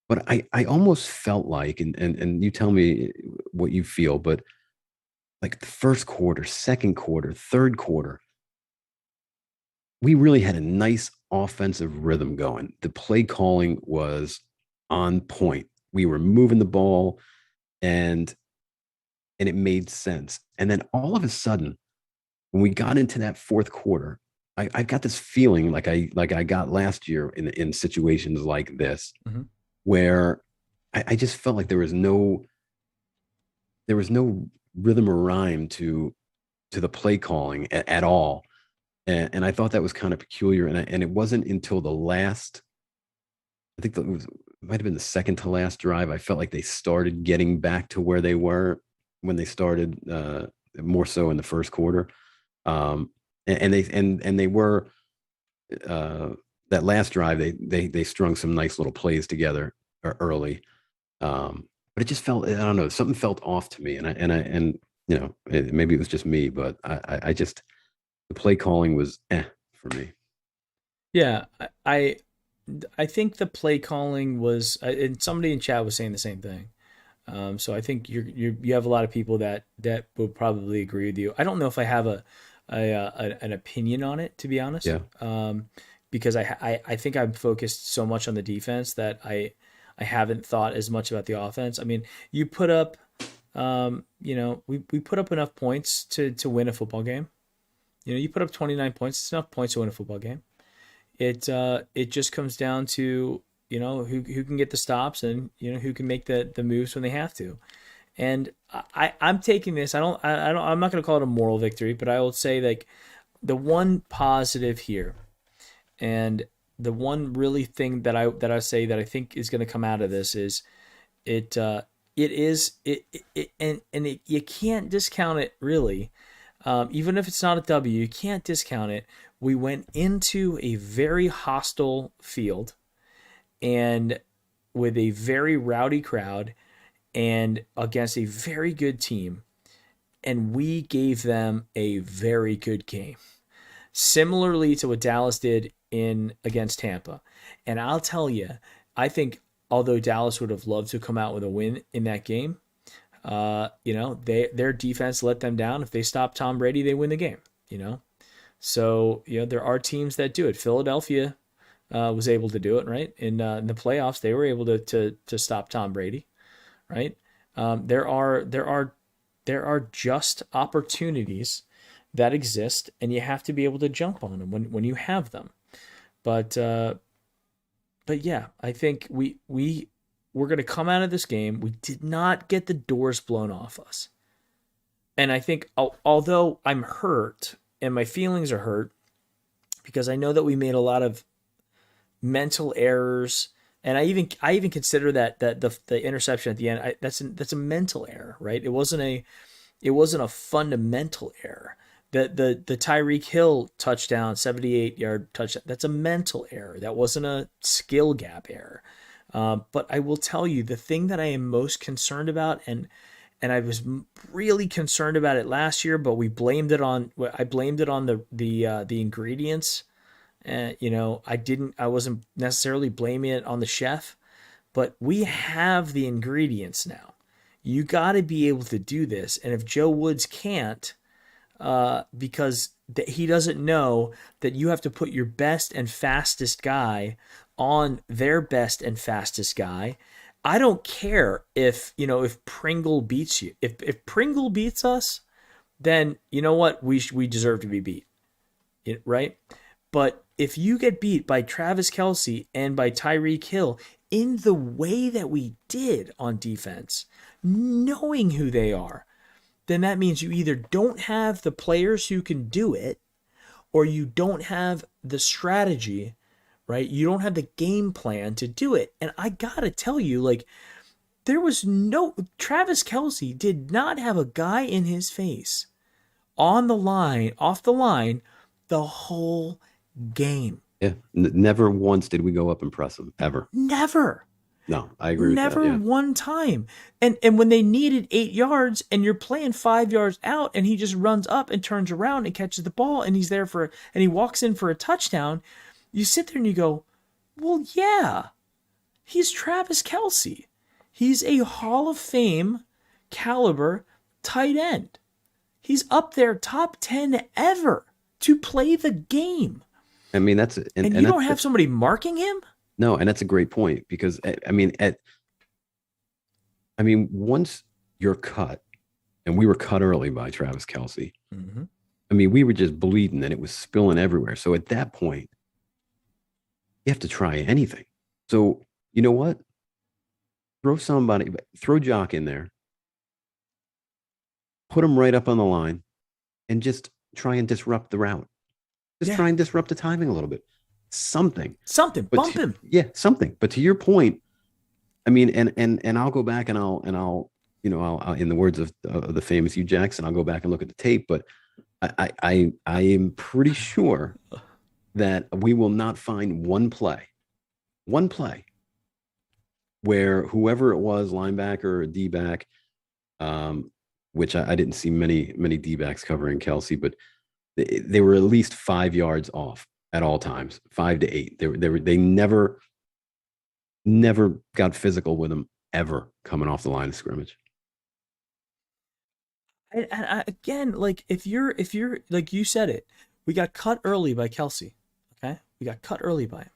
But I almost felt like, and you tell me what you feel, but like the first quarter, second quarter, third quarter, we really had a nice offensive rhythm going. The play calling was on point. We were moving the ball, and it made sense. And then all of a sudden, when we got into that fourth quarter, I got this feeling like I got last year in situations like this, Mm-hmm. where I just felt like there was no rhythm or rhyme to the play calling at all. And I thought that was kind of peculiar. And it wasn't until the last, I think it might have been the second to last drive, I felt like they started getting back to where they were when they started, more so in the first quarter. Um, and they were, uh, that last drive, they strung some nice little plays together early. But it just felt, I don't know, something felt off to me. Maybe it was just me, but I just, the play calling was for me. Yeah, I think the play calling was, and somebody in chat was saying the same thing. So I think you have a lot of people that will probably agree with you. I don't know if I have an opinion on it, to be honest, Yeah. because I think I'm focused so much on the defense that I haven't thought as much about the offense. I mean, you put up, we put up enough points to win a football game. You put up 29 points. It's enough points to win a football game. It just comes down to who can get the stops and who can make the moves when they have to. And I'm taking this. I'm not going to call it a moral victory, but I will say, like, the one positive here, and the one really thing that I say that I think is going to come out of this is it it is it and you can't discount it really. Even if it's not a W, you can't discount it. We went into a very hostile field and with a very rowdy crowd and against a very good team, and we gave them a very good game, similarly to what Dallas did in against Tampa. And I'll tell you, I think although Dallas would have loved to come out with a win in that game, their defense let them down. If they stop Tom Brady, they win the game. So there are teams that do it. Philadelphia was able to do it, right? In the playoffs, they were able to stop Tom Brady, right? There are just opportunities that exist, and you have to be able to jump on them when you have them. But yeah, I think we're going to come out of this game. We did not get the doors blown off us. And I think, although I'm hurt and my feelings are hurt, because I know that we made a lot of mental errors, and I even consider that the interception at the end, that's a mental error, right? It wasn't a fundamental error. The Tyreek Hill touchdown, 78-yard touchdown, that's a mental error. That wasn't a skill gap error. But I will tell you, the thing that I am most concerned about, and I was really concerned about it last year, but I blamed it on the ingredients. I wasn't necessarily blaming it on the chef, but we have the ingredients now. You got to be able to do this. And if Joe Woods can't, because he doesn't know that you have to put your best and fastest guy on their best and fastest guy, I don't care if Pringle beats you. If Pringle beats us, then you know what? We deserve to be beat, right? But if you get beat by Travis Kelce and by Tyreek Hill in the way that we did on defense, knowing who they are, then that means you either don't have the players who can do it, or you don't have the strategy, right? You don't have the game plan to do it. And I gotta tell you, Travis Kelce did not have a guy in his face on the line, off the line, the whole game. Yeah. Never once did we go up and press him, ever. Never. No, I agree with that. Never Yeah. one time. And when they needed 8 yards and you're playing 5 yards out and he just runs up and turns around and catches the ball and he walks in for a touchdown, you sit there and you go, well, yeah, he's Travis Kelce. He's a Hall of Fame caliber tight end. He's up there top 10 ever to play the game. I mean, and you don't have somebody marking him? No, and that's a great point, because once you're cut, and we were cut early by Travis Kelce. Mm-hmm. I mean, we were just bleeding and it was spilling everywhere. So at that point, you have to try anything. So you know what? Throw Jock in there, put him right up on the line, and just try and disrupt the route. Try and disrupt the timing a little bit. Something. Bump him. Yeah, something. But to your point, I mean, and I'll go back and I'll in the words of the famous Hugh Jackson, I'll go back and look at the tape. But I am pretty sure that we will not find one play where whoever it was, linebacker or D-back, which I didn't see many D-backs covering Kelce, but they were at least 5 yards off at all times, 5 to 8. They never got physical with him ever coming off the line of scrimmage. And again, if you're like you said it, we got cut early by Kelce. Okay, we got cut early by him,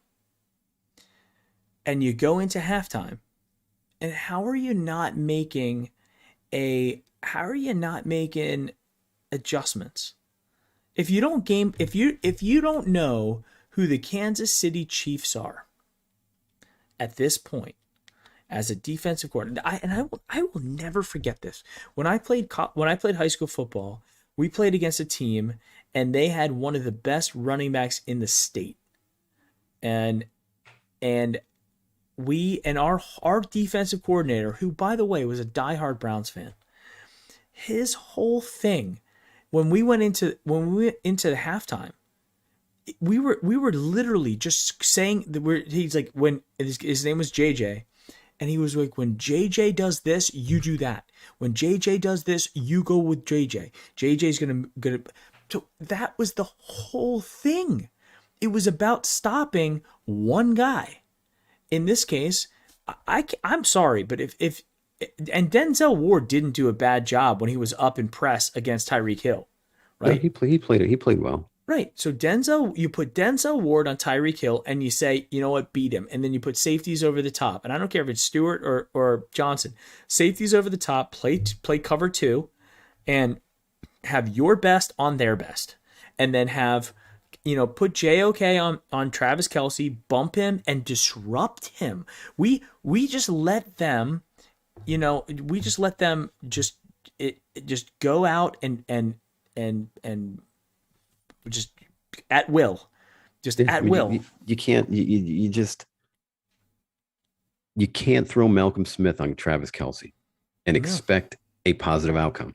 and you go into halftime, and how are you not making adjustments? If you don't know who the Kansas City Chiefs are at this point as a defensive coordinator, I will never forget this. When I played high school football, we played against a team and they had one of the best running backs in the state, and our defensive coordinator, who by the way was a diehard Browns fan, his whole thing. When we went into the halftime, we were literally just saying that he's like, when his name was JJ, and he was like, when JJ does this, you do that. When JJ does this, you go with JJ. JJ's gonna. So that was the whole thing. It was about stopping one guy. In this case, I'm sorry, but if and Denzel Ward didn't do a bad job when he was up in press against Tyreek Hill, No, right? he played well. Right. So you put Denzel Ward on Tyreek Hill and you say, you know what, beat him. And then you put safeties over the top. And I don't care if it's Stewart or Johnson. Safeties over the top, play cover two, and have your best on their best. And then have, put JOK on Travis Kelce, bump him and disrupt him. We just let them, just go out and just at will, just Yeah, I at mean, will. you can't you just you can't throw Malcolm Smith on Travis Kelce and No. expect a positive outcome.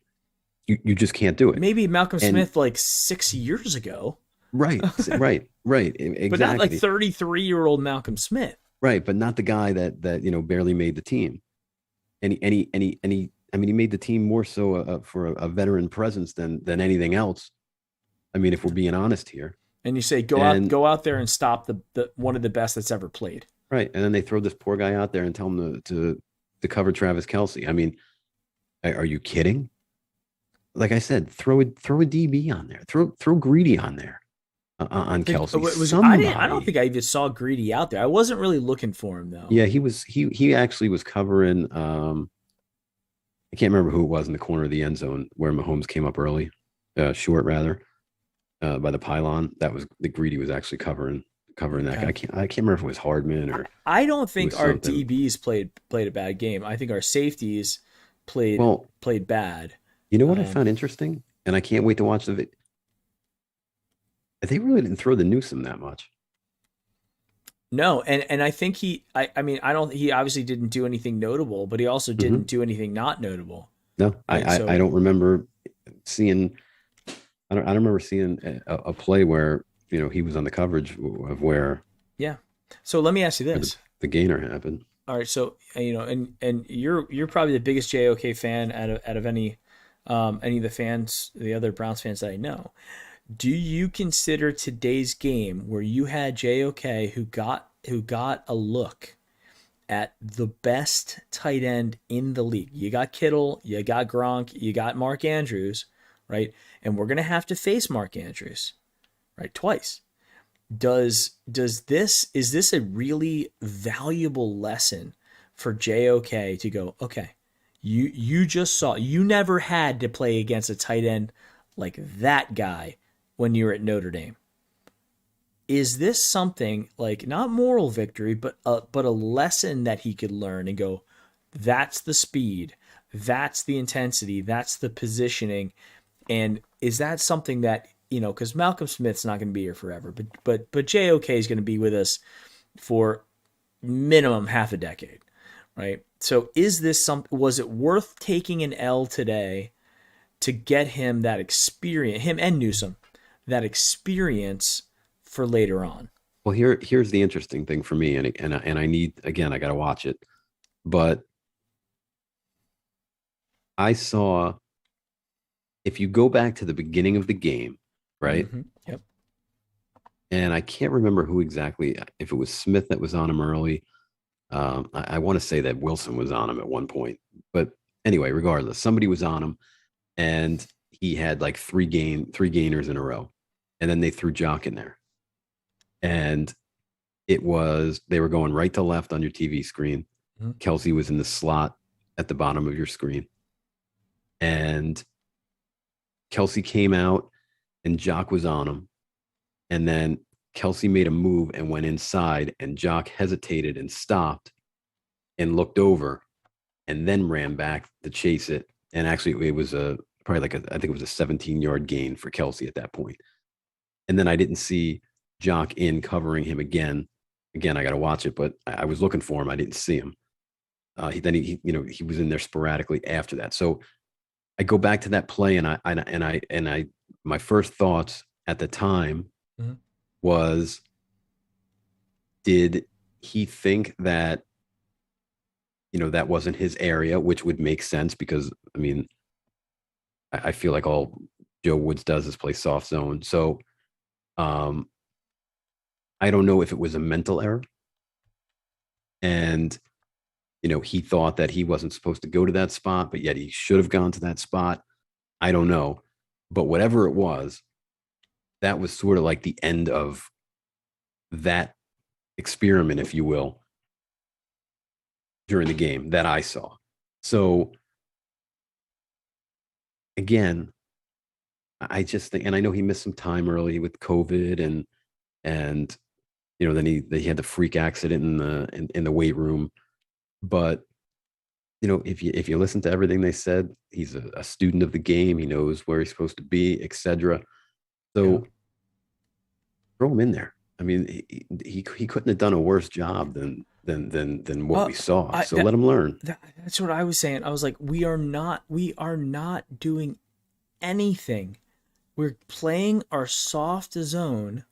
You just can't do it. Maybe Malcolm And Smith like 6 years ago, right, exactly. but not like 33-year-old Malcolm Smith. Right, but not the guy that barely made the team. I mean, he made the team more so for a veteran presence than anything else. I mean, if we're being honest here. And you say And go out there and stop the one of the best that's ever played. right, and then they throw this poor guy out there and tell him to cover Travis Kelce. I mean, are you kidding? Like I said, throw a DB on there. Throw Greedy on there on Kelce. I don't think I even saw Greedy out there. I wasn't really looking for him though. Yeah, he actually was covering. I can't remember who it was in the corner of the end zone where Mahomes came up early, short rather, by the pylon. That was the Greedy was actually covering that guy. I can't remember if it was Hardman or. I don't think our something. DBs played a bad game. I think our safeties played bad. You know what I found interesting, and I can't wait to watch the video. They really didn't throw the Newsome that much. No, and I think he obviously didn't do anything notable, but he also didn't do anything not notable. No, Right, I don't remember seeing. I don't remember seeing a play where he was on the coverage of where. Yeah. So let me ask you this: the gainer happened. All right, so and you're probably the biggest JOK fan out of any of the fans, the other Browns fans that I know. Do you consider today's game where you had JOK who got a look at the best tight end in the league? You got Kittle, you got Gronk, you got Mark Andrews, right? And we're gonna have to face Mark Andrews, right, twice. Is this a really valuable lesson for JOK to go, okay, you just saw, you never had to play against a tight end like that guy when you were at Notre Dame. Is this something like not moral victory, but a lesson that he could learn and go, that's the speed, that's the intensity, that's the positioning, and is that something that because Malcolm Smith's not going to be here forever, but JOK is going to be with us for minimum half a decade, right? So was it worth taking an L today to get him that experience, him and Newsome, that experience for later on? Well, here's the interesting thing for me, and I need, again, I got to watch it, but I saw, if you go back to the beginning of the game, right? Mm-hmm. Yep. And I can't remember who exactly, if it was Smith that was on him early. I want to say that Wilson was on him at one point, but anyway, regardless, somebody was on him, and he had like three gainers in a row, and then they threw Jock in there, and they were going right to left on your TV screen. Mm-hmm. Kelce was in the slot at the bottom of your screen, and Kelce came out, and Jock was on him, and then Kelce made a move and went inside, and Jock hesitated and stopped and looked over and then ran back to chase it. And actually, it was I think it was a 17-yard gain for Kelce at that point. And then I didn't see Jock in covering him again. Again, I got to watch it, but I was looking for him. I didn't see him. He was in there sporadically after that. So I go back to that play, and my first thoughts at the time was, did he think that, that wasn't his area, which would make sense because, I mean, I feel like all Joe Woods does is play soft zone. So I don't know if it was a mental error. And he thought that he wasn't supposed to go to that spot, but yet he should have gone to that spot. I don't know. But whatever it was, that was sort of like the end of that experiment, if you will, during the game that I saw. So again, I just think, and I know he missed some time early with COVID, and then he had the freak accident in the weight room. But if you listen to everything they said, he's a student of the game. He knows where he's supposed to be, etc. So throw him in there. I mean, he couldn't have done a worse job than what we saw. So let him learn. That's what I was saying. I was like, we are not doing anything. We're playing our soft zone.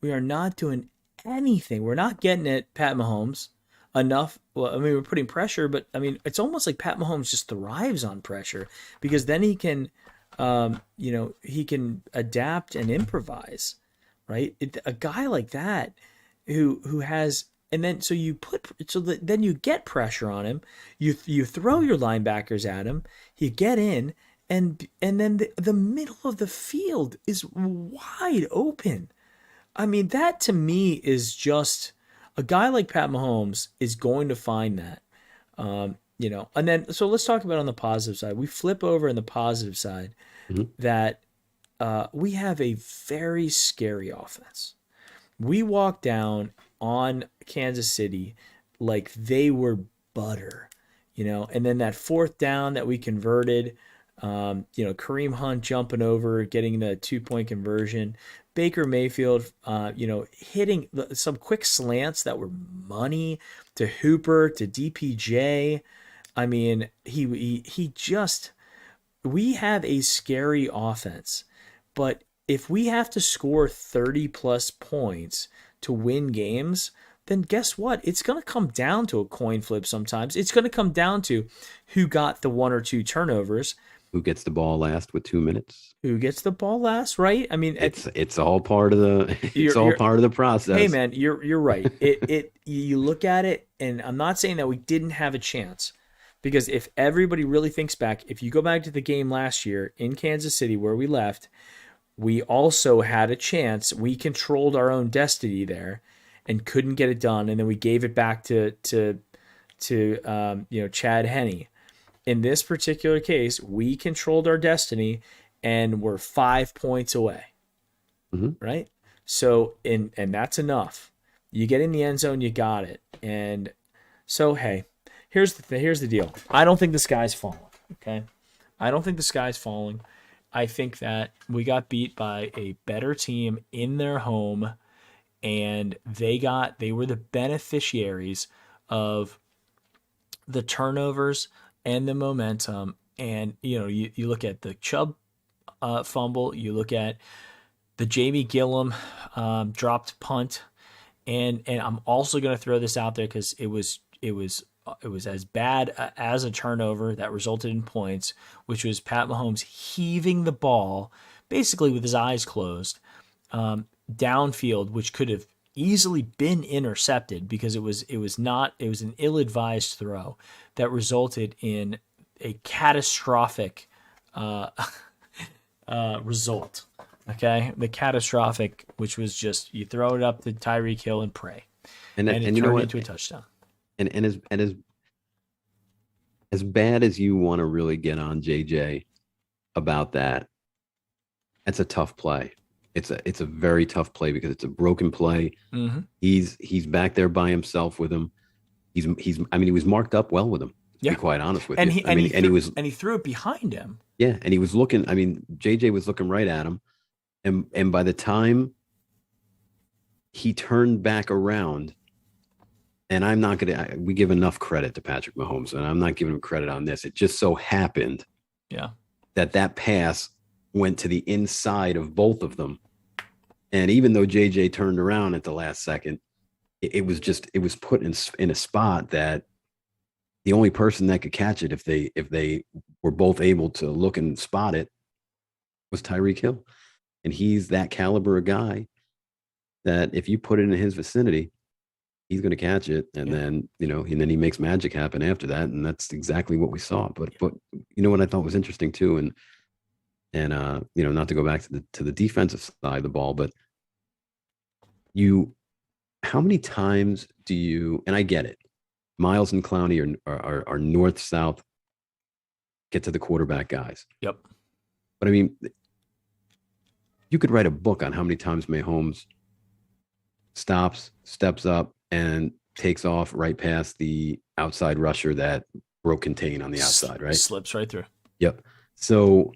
We are not doing anything. We're not getting at Pat Mahomes enough. Well, I mean, we're putting pressure, but I mean, it's almost like Pat Mahomes just thrives on pressure, because then he can, he can adapt and improvise, right? A guy like that who has, and then then you get pressure on him. You throw your linebackers at him. You get in, and then the middle of the field is wide open. I mean, that to me is just, a guy like Pat Mahomes is going to find that. And then, so let's talk about on the positive side. We flip over in the positive side that we have a very scary offense. We walk down on Kansas City like they were butter, and then that fourth down that we converted, Kareem Hunt jumping over, getting the 2-point conversion. Baker Mayfield, hitting some quick slants that were money to Hooper, to DPJ. I mean, he just, we have a scary offense, but if we have to score 30 plus points to win games, then guess what? It's going to come down to a coin flip sometimes. It's going to come down to who got the 1 or 2 turnovers. Who gets the ball last with 2 minutes? Who gets the ball last, right? I mean, it's all part of the process. Hey man, you're right. You look at it, and I'm not saying that we didn't have a chance, because if everybody really thinks back, if you go back to the game last year in Kansas City where we left, we also had a chance. We controlled our own destiny there and couldn't get it done, and then we gave it back to Chad Henne. In this particular case, we controlled our destiny and we're 5 points away, right? So, and that's enough. You get in the end zone, you got it. And so, hey, here's the deal. I don't think the sky's falling, okay? I don't think the sky's falling. I think that we got beat by a better team in their home, and they were the beneficiaries of the turnovers and the momentum. And you look at the Chubb fumble, you look at the Jamie Gillum dropped punt, and I'm also going to throw this out there because it was as bad as a turnover that resulted in points, which was Pat Mahomes heaving the ball basically with his eyes closed downfield, which could have easily been intercepted because it was an ill-advised throw that resulted in a catastrophic result. Okay, the catastrophic, which was just you throw it up to Tyreek Hill and pray, and it turned into a touchdown. And as bad as you want to really get on JJ about that, that's a tough play. It's a very tough play because it's a broken play. Mm-hmm. He's back there by himself with him. He was marked up well with him. To be quite honest with you. He threw it behind him. Yeah, and he was looking. I mean, JJ was looking right at him, and by the time he turned back around, and I'm not gonna. We give enough credit to Patrick Mahomes, and I'm not giving him credit on this. It just so happened, that pass went to the inside of both of them, and even though JJ turned around at the last second, it was put in a spot that the only person that could catch it if they were both able to look and spot it was Tyreek Hill. And he's that caliber of guy that if you put it in his vicinity, he's going to catch it, and then and then he makes magic happen after that, and that's exactly what we saw. But you know what I thought was interesting too, and not to go back to the defensive side of the ball, but how many times do you? And I get it, Miles and Clowney are north south, get to the quarterback guys. Yep. But I mean, you could write a book on how many times Mahomes stops, steps up, and takes off right past the outside rusher that broke contain on the outside, right? Slips right through. Yep. So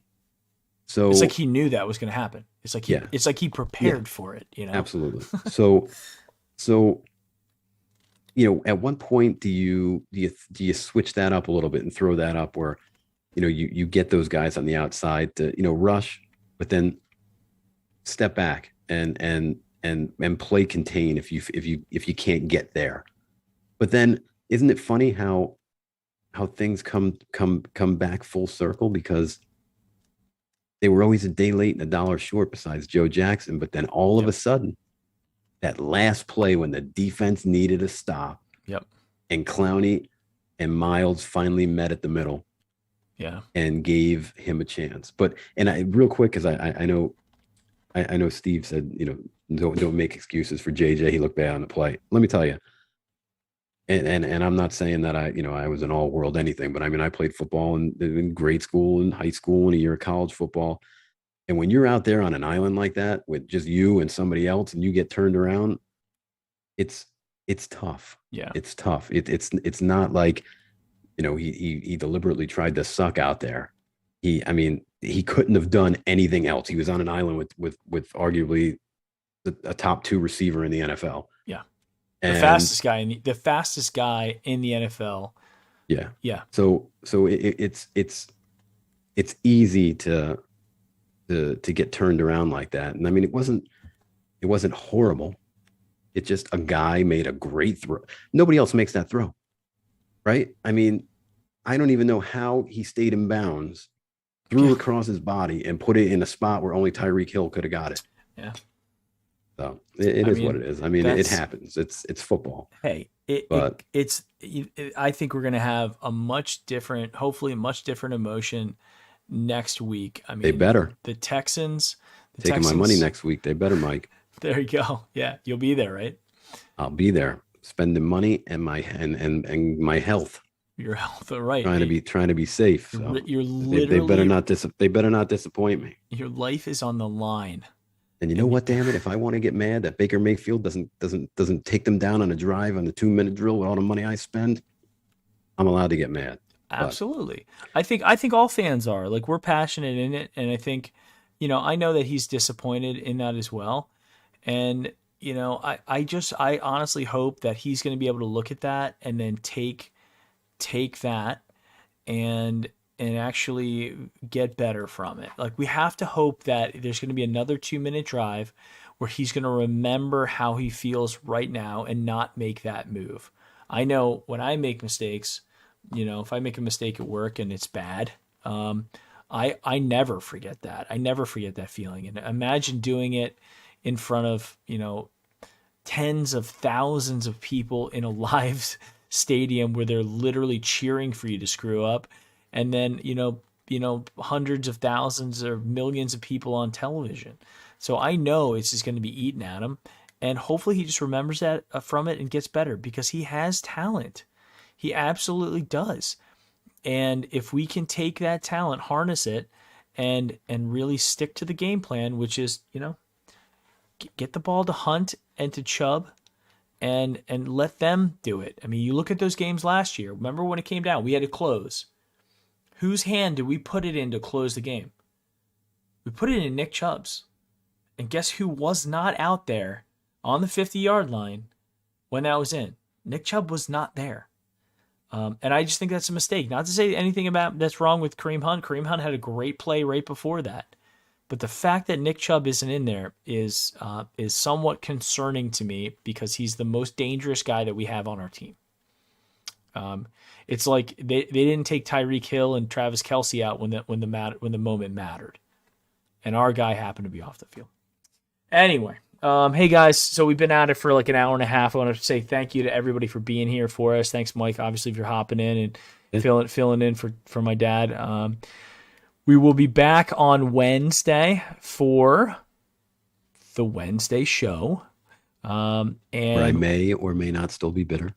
it's like he knew that was going to happen. It's like he prepared for it, Absolutely. So at one point do you switch that up a little bit and throw that up where you get those guys on the outside to rush, but then step back and play contain if you can't get there. But then isn't it funny how things come back full circle, because they were always a day late and a dollar short besides Joe Jackson, but then all of a sudden, that last play when the defense needed a stop, and Clowney and Miles finally met at the middle, and gave him a chance. But real quick, because I know Steve said don't make excuses for JJ. He looked bad on the play. Let me tell you, and I'm not saying that I was an all world anything, but I mean I played football in grade school and high school and a year of college football. And when you're out there on an island like that with just you and somebody else, and you get turned around, it's tough. Yeah, it's tough. It's not like he deliberately tried to suck out there. He couldn't have done anything else. He was on an island with arguably a top 2 receiver in the NFL. Yeah, the fastest guy in the NFL. Yeah, yeah. So it's easy to get turned around like that. And I mean, it wasn't horrible. It's just a guy made a great throw. Nobody else makes that throw, right? I mean, I don't even know how he stayed in bounds, threw across his body, and put it in a spot where only Tyreek Hill could have got it. Yeah. So it is what it is. I mean, it happens. It's football. Hey, I think we're going to have hopefully a much different emotion next week. I mean, they better. The Texans. Taking my money next week. They better, Mike. There you go. Yeah, you'll be there, right? I'll be there, spending money and my my health. Your health, right? Trying to be safe. So you're literally. They better not disappoint me. Your life is on the line. And you know what? Damn it! If I want to get mad that Baker Mayfield doesn't take them down on a drive on the 2-minute drill with all the money I spend, I'm allowed to get mad. Absolutely. I think all fans are. Like, we're passionate in it, and I think, I know that he's disappointed in that as well. And, I honestly hope that he's going to be able to look at that and then take that and actually get better from it. Like, we have to hope that there's going to be another 2-minute drive where he's going to remember how he feels right now and not make that move. I know when I make mistakes, if I make a mistake at work and it's bad, I never forget that. I never forget that feeling. And imagine doing it in front of, tens of thousands of people in a live stadium where they're literally cheering for you to screw up. And then, hundreds of thousands or millions of people on television. So I know it's just going to be eaten at him. And hopefully he just remembers that from it and gets better, because he has talent. He absolutely does. And if we can take that talent, harness it, and really stick to the game plan, which is, get the ball to Hunt and to Chubb and let them do it. I mean, you look at those games last year. Remember when it came down, we had to close. Whose hand did we put it in to close the game? We put it in Nick Chubb's. And guess who was not out there on the 50-yard line when that was in? Nick Chubb was not there. And I just think that's a mistake. Not to say anything about that's wrong with Kareem Hunt. Kareem Hunt had a great play right before that. But the fact that Nick Chubb isn't in there is somewhat concerning to me, because he's the most dangerous guy that we have on our team. It's like they didn't take Tyreek Hill and Travis Kelce out when the moment mattered, and our guy happened to be off the field. Anyway, Hey guys, so we've been at it for like an hour and a half. I want to say thank you to everybody for being here for us. Thanks, Mike, obviously, for hopping in and filling in for my dad. We will be back on Wednesday for the Wednesday show. And Where I may or may not still be bitter.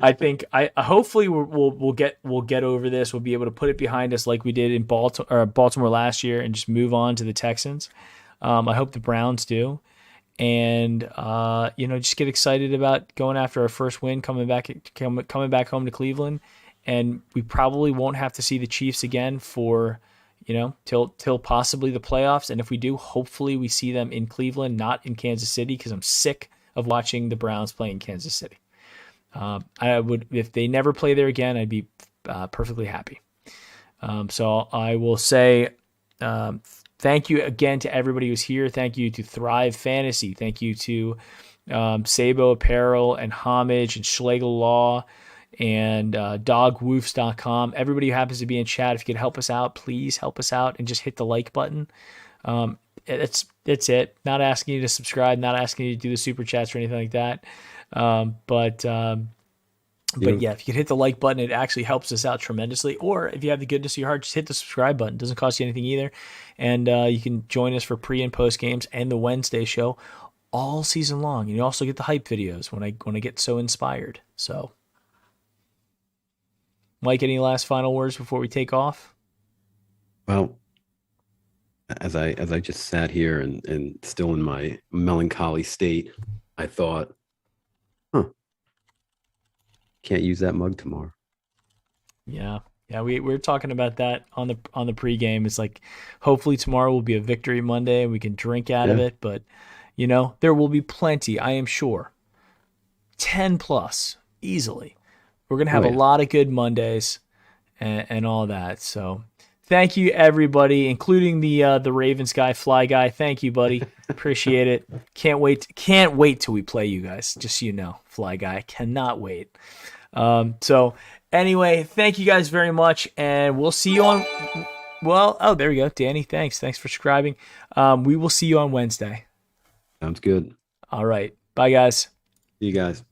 I think hopefully we'll get over this. We'll be able to put it behind us like we did in Baltimore last year and just move on to the Texans. I hope the Browns do, and just get excited about going after our first win, coming back home to Cleveland, and we probably won't have to see the Chiefs again for till possibly the playoffs. And if we do, hopefully we see them in Cleveland, not in Kansas City, because I'm sick of watching the Browns play in Kansas City. I would, if they never play there again, I'd be perfectly happy. So I will say thank you again to everybody who's here. Thank you to Thrive Fantasy. Thank you to Sabo Apparel and Homage and Schlegel Law and dogwoofs.com. Everybody who happens to be in chat, if you could help us out, please help us out and just hit the like button. That's it. Not asking you to subscribe, not asking you to do the super chats or anything like that. But yeah, if you could hit the like button, it actually helps us out tremendously. Or if you have the goodness of your heart, just hit the subscribe button. It doesn't cost you anything either. And you can join us for pre and post games and the Wednesday show all season long. And you also get the hype videos when I get so inspired. So, Mike, any last final words before we take off? Well, as I just sat here and still in my melancholy state, I thought, can't use that mug tomorrow. Yeah, we're talking about that on the pregame. It's like, hopefully tomorrow will be a victory Monday and we can drink out of it. But there will be plenty, I am sure, 10 plus easily. We're gonna have a lot of good Mondays and all that. So thank you everybody, including the Ravens guy, Fly Guy. Thank you, buddy. Appreciate it. Can't wait till we play you guys. Just so you know, Fly Guy, I cannot wait. So anyway, thank you guys very much, and we'll see you on. Well, there we go, Danny. Thanks for subscribing. We will see you on Wednesday. Sounds good. All right, bye guys. See you guys.